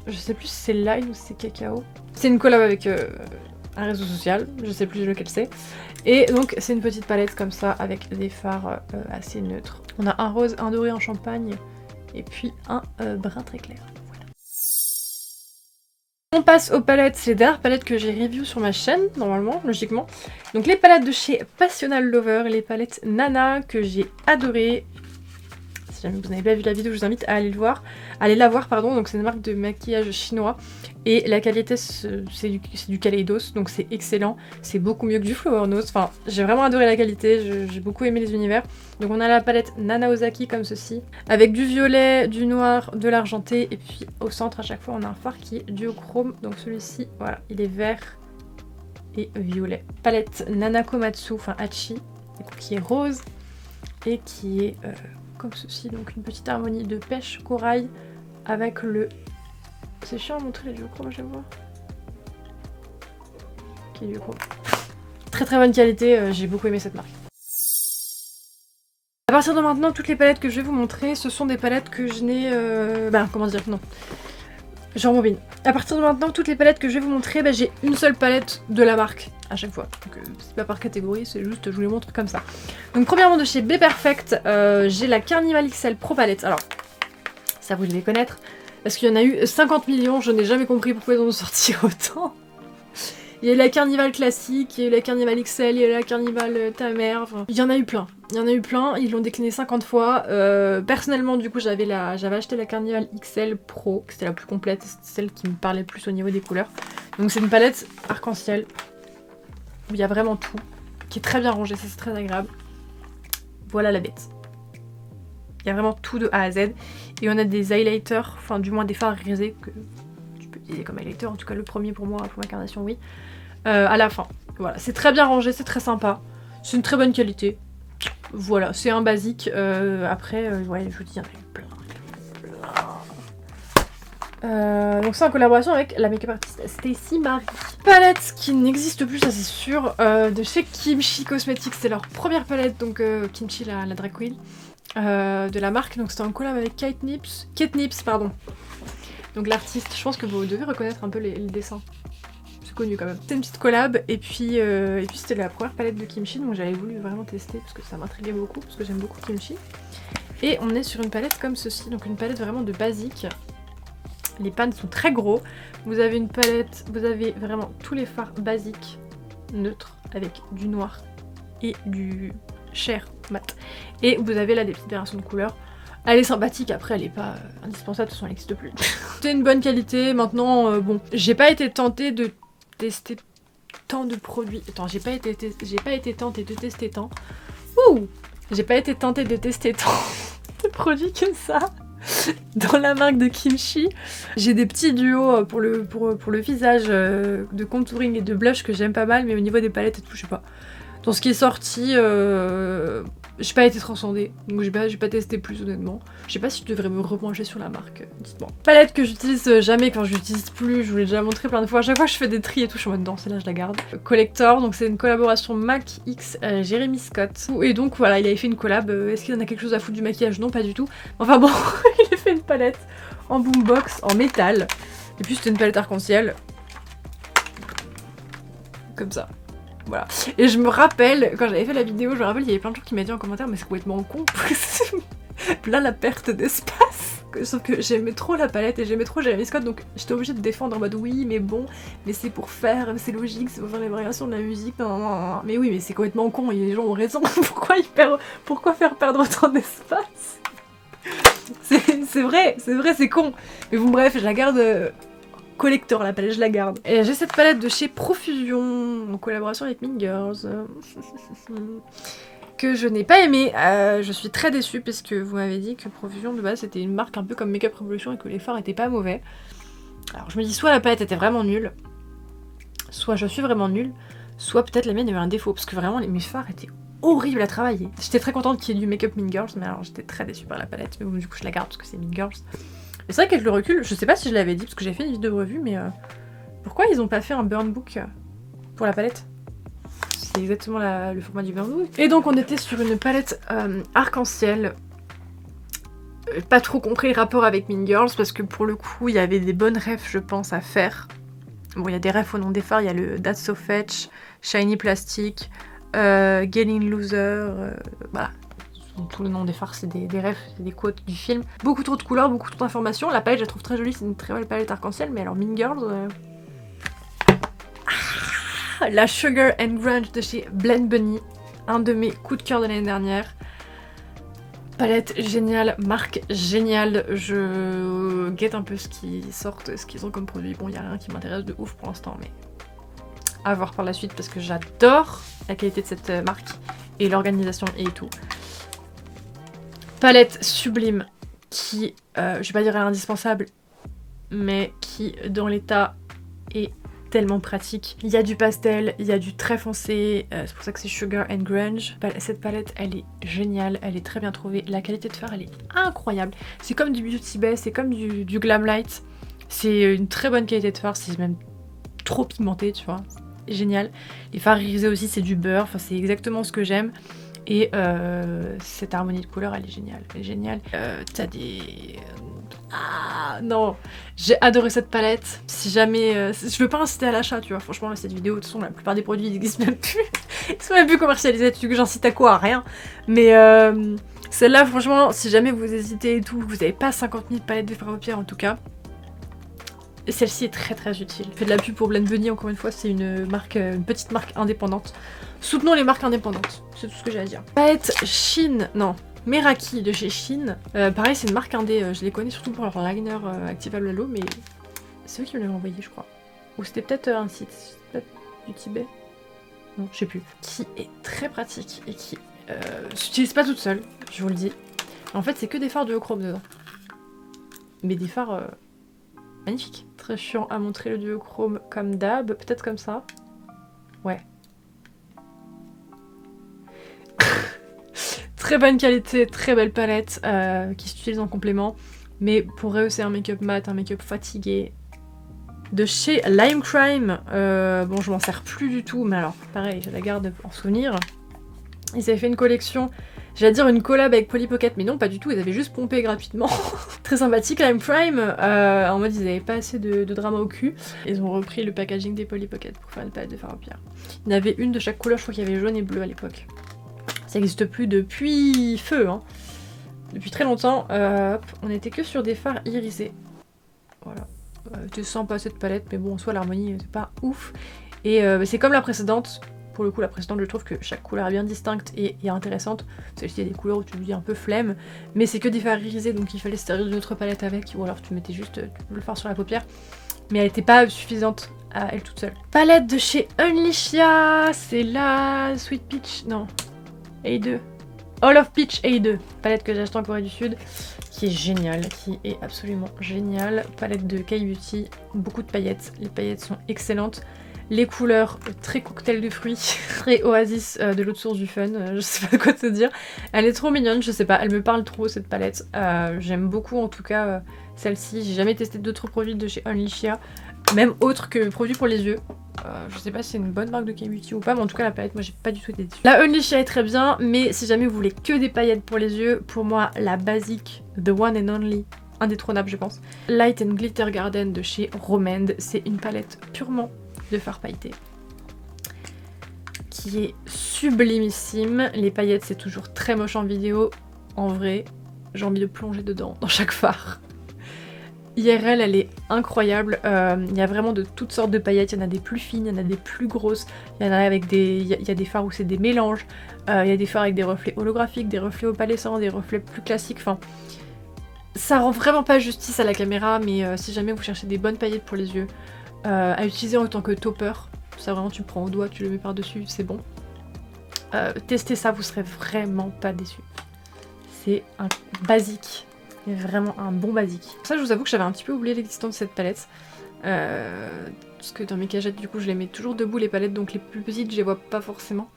Je sais plus si c'est Lime ou si c'est Cacao. C'est une collab avec un réseau social, je sais plus lequel c'est. Et donc c'est une petite palette comme ça avec des fards assez neutres. On a un rose, un doré en champagne et puis un brun très clair. On passe aux palettes, c'est les dernières palettes que j'ai review sur ma chaîne, normalement, logiquement. Donc les palettes de chez Passional Lover, les palettes Nana que j'ai adorées. Si jamais vous n'avez pas vu la vidéo, je vous invite à aller la voir, pardon. Donc c'est une marque de maquillage chinois. Et la qualité, c'est du Kaleidos, donc c'est excellent. C'est beaucoup mieux que du Flower Nose. Enfin, j'ai vraiment adoré la qualité, j'ai beaucoup aimé les univers. Donc on a la palette Nana Ozaki comme ceci, avec du violet, du noir, de l'argenté. Et puis au centre, à chaque fois, on a un fard qui est duochrome. Donc celui-ci, voilà, il est vert et violet. Palette Nana Komatsu, enfin Hachi, qui est rose et qui est comme ceci. Donc une petite harmonie de pêche corail avec le... C'est chiant à montrer les duochromes à chaque fois. Ok, duochrome. Très bonne qualité, j'ai beaucoup aimé cette marque. À partir de maintenant, toutes les palettes que je vais vous montrer, ce sont des palettes que je n'ai... comment dire, non. Je rembobine. À partir de maintenant, toutes les palettes que je vais vous montrer, j'ai une seule palette de la marque à chaque fois. Donc c'est pas par catégorie, c'est juste je vous les montre comme ça. Donc premièrement de chez Be Perfect, j'ai la Carnival XL Pro Palette. Alors, ça vous devez connaître. Parce qu'il y en a eu 50 millions, je n'ai jamais compris pourquoi ils en ont sorti autant. Il y a eu la Carnival classique, il y a eu la Carnival XL, il y a eu la Carnival ta mère, enfin, il y en a eu plein. Ils l'ont décliné 50 fois. Personnellement, du coup, j'avais acheté la Carnival XL Pro, c'était la plus complète, c'était celle qui me parlait le plus au niveau des couleurs. Donc c'est une palette arc-en-ciel, où il y a vraiment tout, qui est très bien rangée, ça c'est très agréable. Voilà la bête. Il y a vraiment tout de A à Z. Et on a des highlighters, enfin du moins des fards irisés que tu peux utiliser comme highlighter. En tout cas le premier pour moi, pour ma carnation, oui. À la fin. Voilà, c'est très bien rangé, c'est très sympa. C'est une très bonne qualité. Voilà, c'est un basique. Après, ouais, je vous dis, il y en a eu plein. Donc c'est en collaboration avec la make-up artiste Stacy Marie. Palette qui n'existe plus, ça c'est sûr, de chez Kimchi Cosmetics. C'est leur première palette, donc Kimchi, la drag queen. De la marque, donc c'était en collab avec Kate Nips, pardon. Donc l'artiste, je pense que vous devez reconnaître un peu les dessins. C'est connu quand même. C'était une petite collab et puis c'était la première palette de Kimchi, donc j'avais voulu vraiment tester parce que ça m'intriguait beaucoup, parce que j'aime beaucoup Kimchi. Et on est sur une palette comme ceci, donc une palette vraiment de basique. Les pans sont très gros. Vous avez une palette, vous avez vraiment tous les fards basiques, neutres, avec du noir et du cher mat. Et vous avez là des petites variations de couleurs. Elle est sympathique, après elle est pas indispensable, de toute façon elle n'existe plus. C'est une bonne qualité, maintenant bon, j'ai pas été tentée de tester tant de produits. Attends, j'ai pas été tentée de tester tant. Ouh, J'ai pas été tentée de tester tant de produits que ça dans la marque de Kimchi. J'ai des petits duos pour le visage de contouring et de blush que j'aime pas mal, mais au niveau des palettes et tout, je sais pas. Dans ce qui est sorti, j'ai pas été transcendée, donc j'ai pas testé plus honnêtement. Je sais pas si je devrais me repencher sur la marque, dites-moi. Palette que j'utilise jamais quand j'utilise plus, je vous l'ai déjà montré plein de fois. À chaque fois que je fais des tris et tout, je suis en mode non, celle-là je la garde. Collector, donc c'est une collaboration MAC X Jeremy Scott. Et donc voilà, il avait fait une collab. Est-ce qu'il en a quelque chose à foutre du maquillage? Non, pas du tout. Enfin bon, il a fait une palette en boombox, en métal. Et puis c'était une palette arc-en-ciel. Comme ça. Voilà. Et je me rappelle, quand j'avais fait la vidéo, je me rappelle, il y avait plein de gens qui m'ont dit en commentaire, mais c'est complètement con. Là, la perte d'espace. Sauf que j'aimais trop la palette et j'aimais trop Jeremy Scott, donc j'étais obligée de défendre en mode oui, mais bon, mais c'est pour faire, c'est logique, c'est pour faire les variations de la musique. Non, non, non. Mais oui, mais c'est complètement con et les gens ont raison. Pourquoi faire perdre autant d'espace? C'est vrai, c'est con. Mais bon, bref, je la garde. Collector la palette, je la garde. Et j'ai cette palette de chez Profusion en collaboration avec Mean Girls que je n'ai pas aimée. Je suis très déçue parce que vous m'avez dit que Profusion de base c'était une marque un peu comme Makeup Revolution et que les fards étaient pas mauvais. Alors je me dis soit la palette était vraiment nulle, soit je suis vraiment nulle, soit peut-être la mienne avait un défaut parce que vraiment mes fards étaient horribles à travailler. J'étais très contente qu'il y ait du Makeup Mean Girls, mais alors j'étais très déçue par la palette. Mais bon, du coup je la garde parce que c'est Mean Girls. Mais c'est vrai qu'avec le recul, je sais pas si je l'avais dit parce que j'ai fait une vidéo de revue, mais pourquoi ils ont pas fait un burn book pour la palette? C'est exactement le format du burn book. Et donc on était sur une palette arc-en-ciel. Pas trop compris le rapport avec Mean Girls parce que pour le coup il y avait des bonnes refs je pense à faire. Bon il y a des refs au nom des fards, il y a le That's So Fetch, Shiny Plastic, Getting Loser, voilà. Tout le nom des fards, c'est des refs, c'est des quotes du film. Beaucoup trop de couleurs, beaucoup trop d'informations. La palette, je la trouve très jolie, c'est une très belle palette arc-en-ciel, mais alors Mean Girls... la Sugar and Grunge de chez Blend Bunny, un de mes coups de cœur de l'année dernière. Palette géniale, marque géniale, je guette un peu ce qu'ils sortent, ce qu'ils ont comme produit. Bon, il n'y a rien qui m'intéresse de ouf pour l'instant, mais à voir par la suite parce que j'adore la qualité de cette marque et l'organisation et tout. Palette sublime qui, je vais pas dire indispensable, mais qui dans l'état est tellement pratique. Il y a du pastel, il y a du très foncé, c'est pour ça que c'est Sugar and Grunge. Cette palette elle est géniale, elle est très bien trouvée, la qualité de fard elle est incroyable. C'est comme du Beauty Bay, c'est comme du Glam Light, c'est une très bonne qualité de fard, c'est même trop pigmenté tu vois, génial. Les fards irisés aussi c'est du beurre, enfin c'est exactement ce que j'aime. Et cette harmonie de couleurs, elle est géniale. Elle est géniale. T'as des... Ah non, j'ai adoré cette palette. Si jamais... je veux pas inciter à l'achat, tu vois. Franchement, là, cette vidéo, de toute façon, la plupart des produits, ils n'existent même plus. Ils sont même plus commercialisés. Tu veux que j'incite à quoi? À rien. Mais celle-là, franchement, si jamais vous hésitez et tout, vous n'avez pas 50 000 palettes de fard à paupières en tout cas, celle-ci est très très utile. Je fais de la pub pour Blend Bunny, encore une fois, c'est une marque, une petite marque indépendante. Soutenons les marques indépendantes, c'est tout ce que j'ai à dire. Palette Shein, non, Meraki de chez Shein. Pareil, c'est une marque indé, je les connais surtout pour leur liner activable à l'eau, mais c'est eux qui me l'avaient envoyé, je crois. Ou c'était peut-être un site, peut-être du Tibet. Non, je sais plus. Qui est très pratique et qui s'utilise pas toute seule, je vous le dis. En fait, c'est que des fards duochrome dedans. Mais des fards magnifiques. Très chiant à montrer le duochrome comme d'hab, peut-être comme ça. Ouais. Très bonne qualité, très belle palette qui s'utilise en complément. Mais pour rehausser un make-up mat, un make-up fatigué, de chez Lime Crime, bon je m'en sers plus du tout, mais alors pareil, je la garde en souvenir. Ils avaient fait une collection, j'allais dire une collab avec Polly Pocket, mais non pas du tout, ils avaient juste pompé gratuitement. Très sympathique Lime Crime, en mode ils avaient pas assez de drama au cul. Ils ont repris le packaging des Polly Pocket pour faire une palette de fard à paupières. Il y en avait une de chaque couleur, je crois qu'il y avait jaune et bleu à l'époque. Ça n'existe plus depuis feu, hein. Depuis très longtemps. On était que sur des fards irisés. Voilà. C'était sympa cette palette, mais bon, en soi l'harmonie c'est pas ouf. Et c'est comme la précédente. Pour le coup, la précédente, je trouve que chaque couleur est bien distincte et intéressante. Celle-ci, il y a des couleurs où tu te dis un peu flemme, mais c'est que des fards irisés, donc il fallait se servir d'une autre palette avec, ou alors tu mettais juste le fard sur la paupière. Mais elle était pas suffisante à elle toute seule. Palette de chez Unleashia, c'est la Sweet Peach, non. A2. All of Peach A2, palette que j'ai achetée en Corée du Sud, qui est géniale, qui est absolument géniale. Palette de K-Beauty, beaucoup de paillettes, les paillettes sont excellentes. Les couleurs, très cocktail de fruits, très oasis de l'autre source du fun, je sais pas quoi te dire. Elle est trop mignonne, je sais pas, elle me parle trop cette palette. J'aime beaucoup en tout cas celle-ci. J'ai jamais testé d'autres produits de chez Only Shea, même autres que produits pour les yeux. Je sais pas si c'est une bonne marque de K-Beauty ou pas, mais en tout cas la palette, moi j'ai pas du tout été dessus. La Only Shea est très bien, mais si jamais vous voulez que des paillettes pour les yeux, pour moi la basique, the one and only, indétrônable je pense. Light and Glitter Garden de chez Romand, c'est une palette purement de fard pailleté qui est sublimissime. Les paillettes c'est toujours très moche en vidéo, en vrai j'ai envie de plonger dedans dans chaque fard. IRL elle est incroyable, il y a vraiment de toutes sortes de paillettes, il y en a des plus fines, il y en a des plus grosses, il y en a avec des, il y a des fards où c'est des mélanges, il y a des fards avec des reflets holographiques, des reflets opalescents, des reflets plus classiques, enfin ça rend vraiment pas justice à la caméra, mais si jamais vous cherchez des bonnes paillettes pour les yeux, à utiliser en tant que topper, ça vraiment tu le prends au doigt, tu le mets par dessus, c'est bon. Testez ça, vous serez vraiment pas déçus. C'est un basique, mais vraiment un bon basique. Ça je vous avoue que j'avais un petit peu oublié l'existence de cette palette, parce que dans mes cagettes du coup je les mets toujours debout les palettes, donc les plus petites je les vois pas forcément.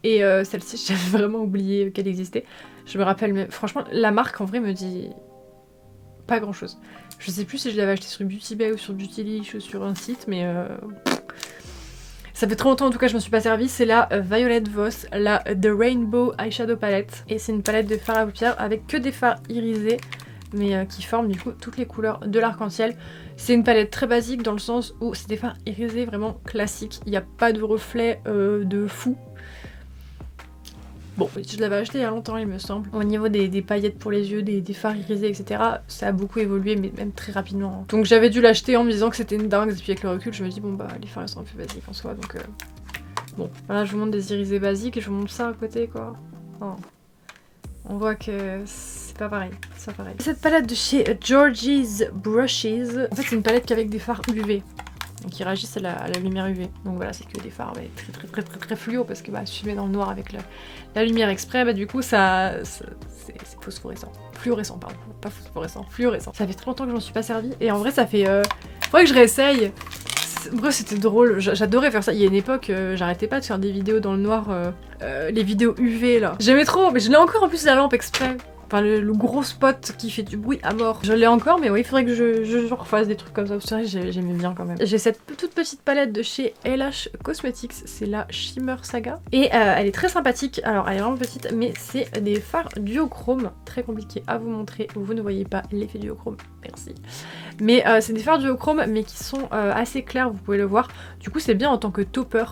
Et celle-ci j'avais vraiment oublié qu'elle existait. Je me rappelle, mais franchement la marque en vrai me dit pas grand chose. Je sais plus si je l'avais acheté sur Beauty Bay ou sur Beautylish ou sur un site, mais ça fait très longtemps en tout cas je me suis pas servie. C'est la Violet Voss, la The Rainbow Eyeshadow Palette. Et c'est une palette de fard à paupières avec que des fards irisés, mais qui forment du coup toutes les couleurs de l'arc-en-ciel. C'est une palette très basique dans le sens où c'est des fards irisés vraiment classiques. Il n'y a pas de reflet de fou. Bon, je l'avais acheté il y a longtemps il me semble. Au niveau des paillettes pour les yeux, des fards irisés, etc. ça a beaucoup évolué, mais même très rapidement. Donc j'avais dû l'acheter en me disant que c'était une dingue, et puis avec le recul je me dis bon bah les fards sont un peu basiques en soi, donc bon. Voilà, je vous montre des irisés basiques et je vous montre ça à côté quoi. Oh. On voit que c'est pas pareil, c'est pas pareil. Cette palette de chez Georgie's Brushes, en fait c'est une palette qu'avec des fards UV. Donc qui réagissent à la lumière UV. Donc voilà, c'est que des fards très fluo parce que bah, si je mets dans le noir avec la lumière exprès, bah du coup ça c'est phosphorescent. Fluorescent, pardon. Pas phosphorescent, fluorescent. Ça fait très longtemps que je m'en suis pas servi et en vrai ça fait... faudrait que je réessaye. Bref, c'était drôle, j'adorais faire ça. Il y a une époque, j'arrêtais pas de faire des vidéos dans le noir, les vidéos UV là. J'aimais trop, mais je l'ai encore en plus la lampe exprès. Enfin, le gros spot qui fait du bruit à mort. Je l'ai encore, mais oui, il faudrait que je refasse des trucs comme ça. C'est vrai que j'aimais bien quand même. J'ai cette toute petite palette de chez LH Cosmetics, c'est la Shimmer Saga. Et elle est très sympathique. Alors, elle est vraiment petite, mais c'est des fards duochrome. Très compliqué à vous montrer. Vous ne voyez pas l'effet duochrome. Merci. Mais c'est des fards duochrome, mais qui sont assez clairs, vous pouvez le voir. Du coup, c'est bien en tant que topper.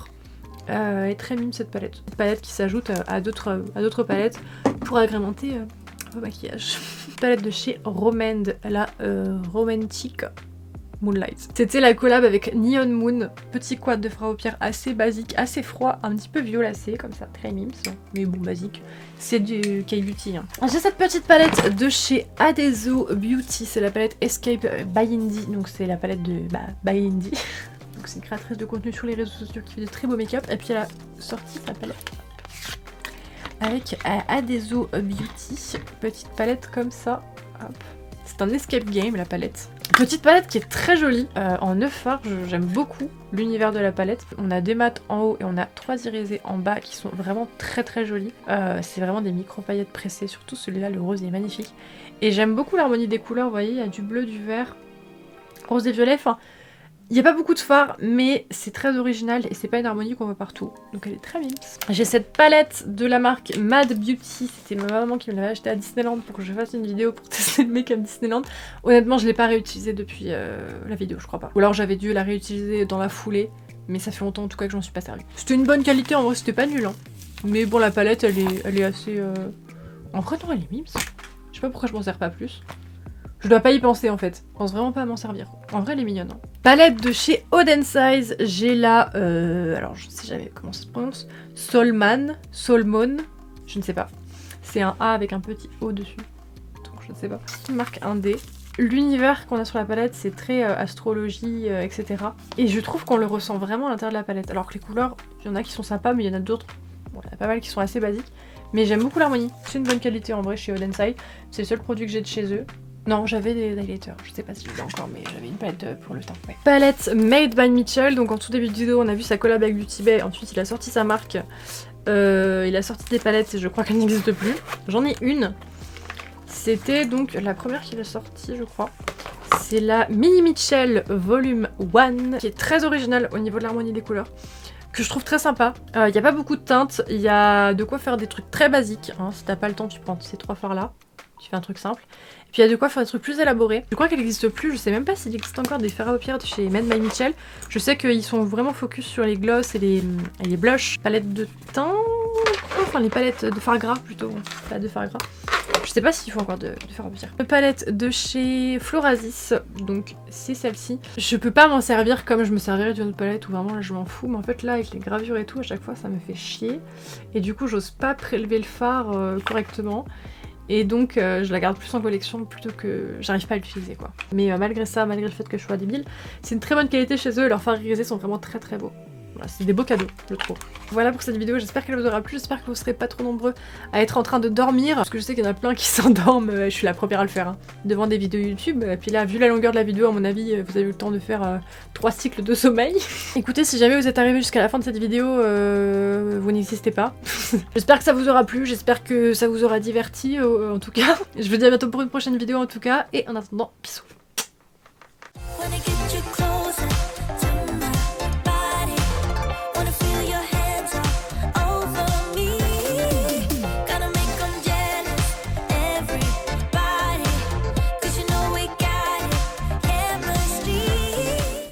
Elle est très mime cette palette. Une palette qui s'ajoute à d'autres palettes pour agrémenter vos maquillages. Palette de chez Romand, la Romantic Moonlight. C'était la collab avec Neon Moon, petit quad de fard à paupières assez basique, assez froid, un petit peu violacé comme ça, très mimes, mais bon basique. C'est du K-Beauty. Hein. J'ai cette petite palette de chez Adeso Beauty, c'est la palette Escape by Indie, donc c'est la palette de by Indie. Donc c'est une créatrice de contenu sur les réseaux sociaux qui fait de très beaux make-up, et puis elle a sorti sa palette avec Adeso Beauty, petite palette comme ça, hop. C'est un escape game la palette. Petite palette qui est très jolie, en 9 fards, j'aime beaucoup l'univers de la palette. On a des mats en haut et on a 3 irisés en bas qui sont vraiment très jolis. C'est vraiment des micro paillettes pressées, surtout celui-là, le rose il est magnifique. Et j'aime beaucoup l'harmonie des couleurs, vous voyez, il y a du bleu, du vert, rose et violet, enfin... Il n'y a pas beaucoup de fards, mais c'est très original et c'est pas une harmonie qu'on voit partout. Donc elle est très mimes. J'ai cette palette de la marque Mad Beauty. C'était ma maman qui me l'avait achetée à Disneyland pour que je fasse une vidéo pour tester le make-up Disneyland. Honnêtement, je l'ai pas réutilisée depuis la vidéo, je crois pas. Ou alors j'avais dû la réutiliser dans la foulée, mais ça fait longtemps en tout cas que j'en suis pas servie. C'était une bonne qualité, en vrai c'était pas nul. Hein. Mais bon, la palette elle est assez... En vrai, non, elle est mimes. Je sais pas pourquoi je m'en sers pas plus. Je dois pas y penser en fait, je pense vraiment pas à m'en servir. En vrai elle est mignonne. Hein. Palette de chez Oden Size, j'ai la, alors je sais jamais comment ça se prononce, Solmon, je ne sais pas. C'est un A avec un petit O dessus, donc je ne sais pas. Marque indé. L'univers qu'on a sur la palette c'est très astrologie, etc. Et je trouve qu'on le ressent vraiment à l'intérieur de la palette. Alors que les couleurs, il y en a qui sont sympas mais il y en a d'autres, bon il y en a pas mal qui sont assez basiques. Mais j'aime beaucoup l'harmonie. C'est une bonne qualité en vrai chez Old Side. C'est le seul produit que j'ai de chez eux. Non, j'avais des highlighters, je sais pas si je l'ai encore, mais j'avais une palette pour le temps. Ouais. Palette Made by Mitchell, donc en tout début de vidéo, on a vu sa collab avec Beauty Bay. Ensuite, il a sorti sa marque. Il a sorti des palettes et je crois qu'elle n'existe plus. J'en ai une. C'était donc la première qu'il a sortie, je crois. C'est la Mini Mitchell Volume 1, qui est très originale au niveau de l'harmonie des couleurs, que je trouve très sympa. Il n'y a pas beaucoup de teintes, il y a de quoi faire des trucs très basiques. Hein. Si t'as pas le temps, tu prends ces 3 fards là, tu fais un truc simple. Et puis il y a de quoi faire des trucs plus élaborés. Je crois qu'elle n'existe plus, je sais même pas s'il existe encore des fards à paupières de chez Made by Mitchell. Je sais qu'ils sont vraiment focus sur les gloss et les blushs. Palette de teint, enfin les palettes de fard gras plutôt, pas de fard gras. Je sais pas s'il faut encore de fard à paupières. Une palette de chez Florasis, donc c'est celle-ci. Je peux pas m'en servir comme je me servirais d'une autre palette où vraiment là je m'en fous, mais en fait là avec les gravures et tout, à chaque fois ça me fait chier. Et du coup j'ose pas prélever le fard correctement. Et donc je la garde plus en collection plutôt que j'arrive pas à l'utiliser quoi. Mais malgré ça, malgré le fait que je sois débile, c'est une très bonne qualité chez eux et leurs fards irisés sont vraiment très très beaux. Voilà, c'est des beaux cadeaux, je trouve. Voilà pour cette vidéo, j'espère qu'elle vous aura plu, j'espère que vous serez pas trop nombreux à être en train de dormir, parce que je sais qu'il y en a plein qui s'endorment, je suis la première à le faire, hein, devant des vidéos YouTube, et puis là, vu la longueur de la vidéo, à mon avis, vous avez eu le temps de faire 3 cycles de sommeil. Écoutez, si jamais vous êtes arrivé jusqu'à la fin de cette vidéo, vous n'existez pas. J'espère que ça vous aura plu, j'espère que ça vous aura diverti, en tout cas. Je vous dis à bientôt pour une prochaine vidéo, en tout cas, et en attendant, bisous.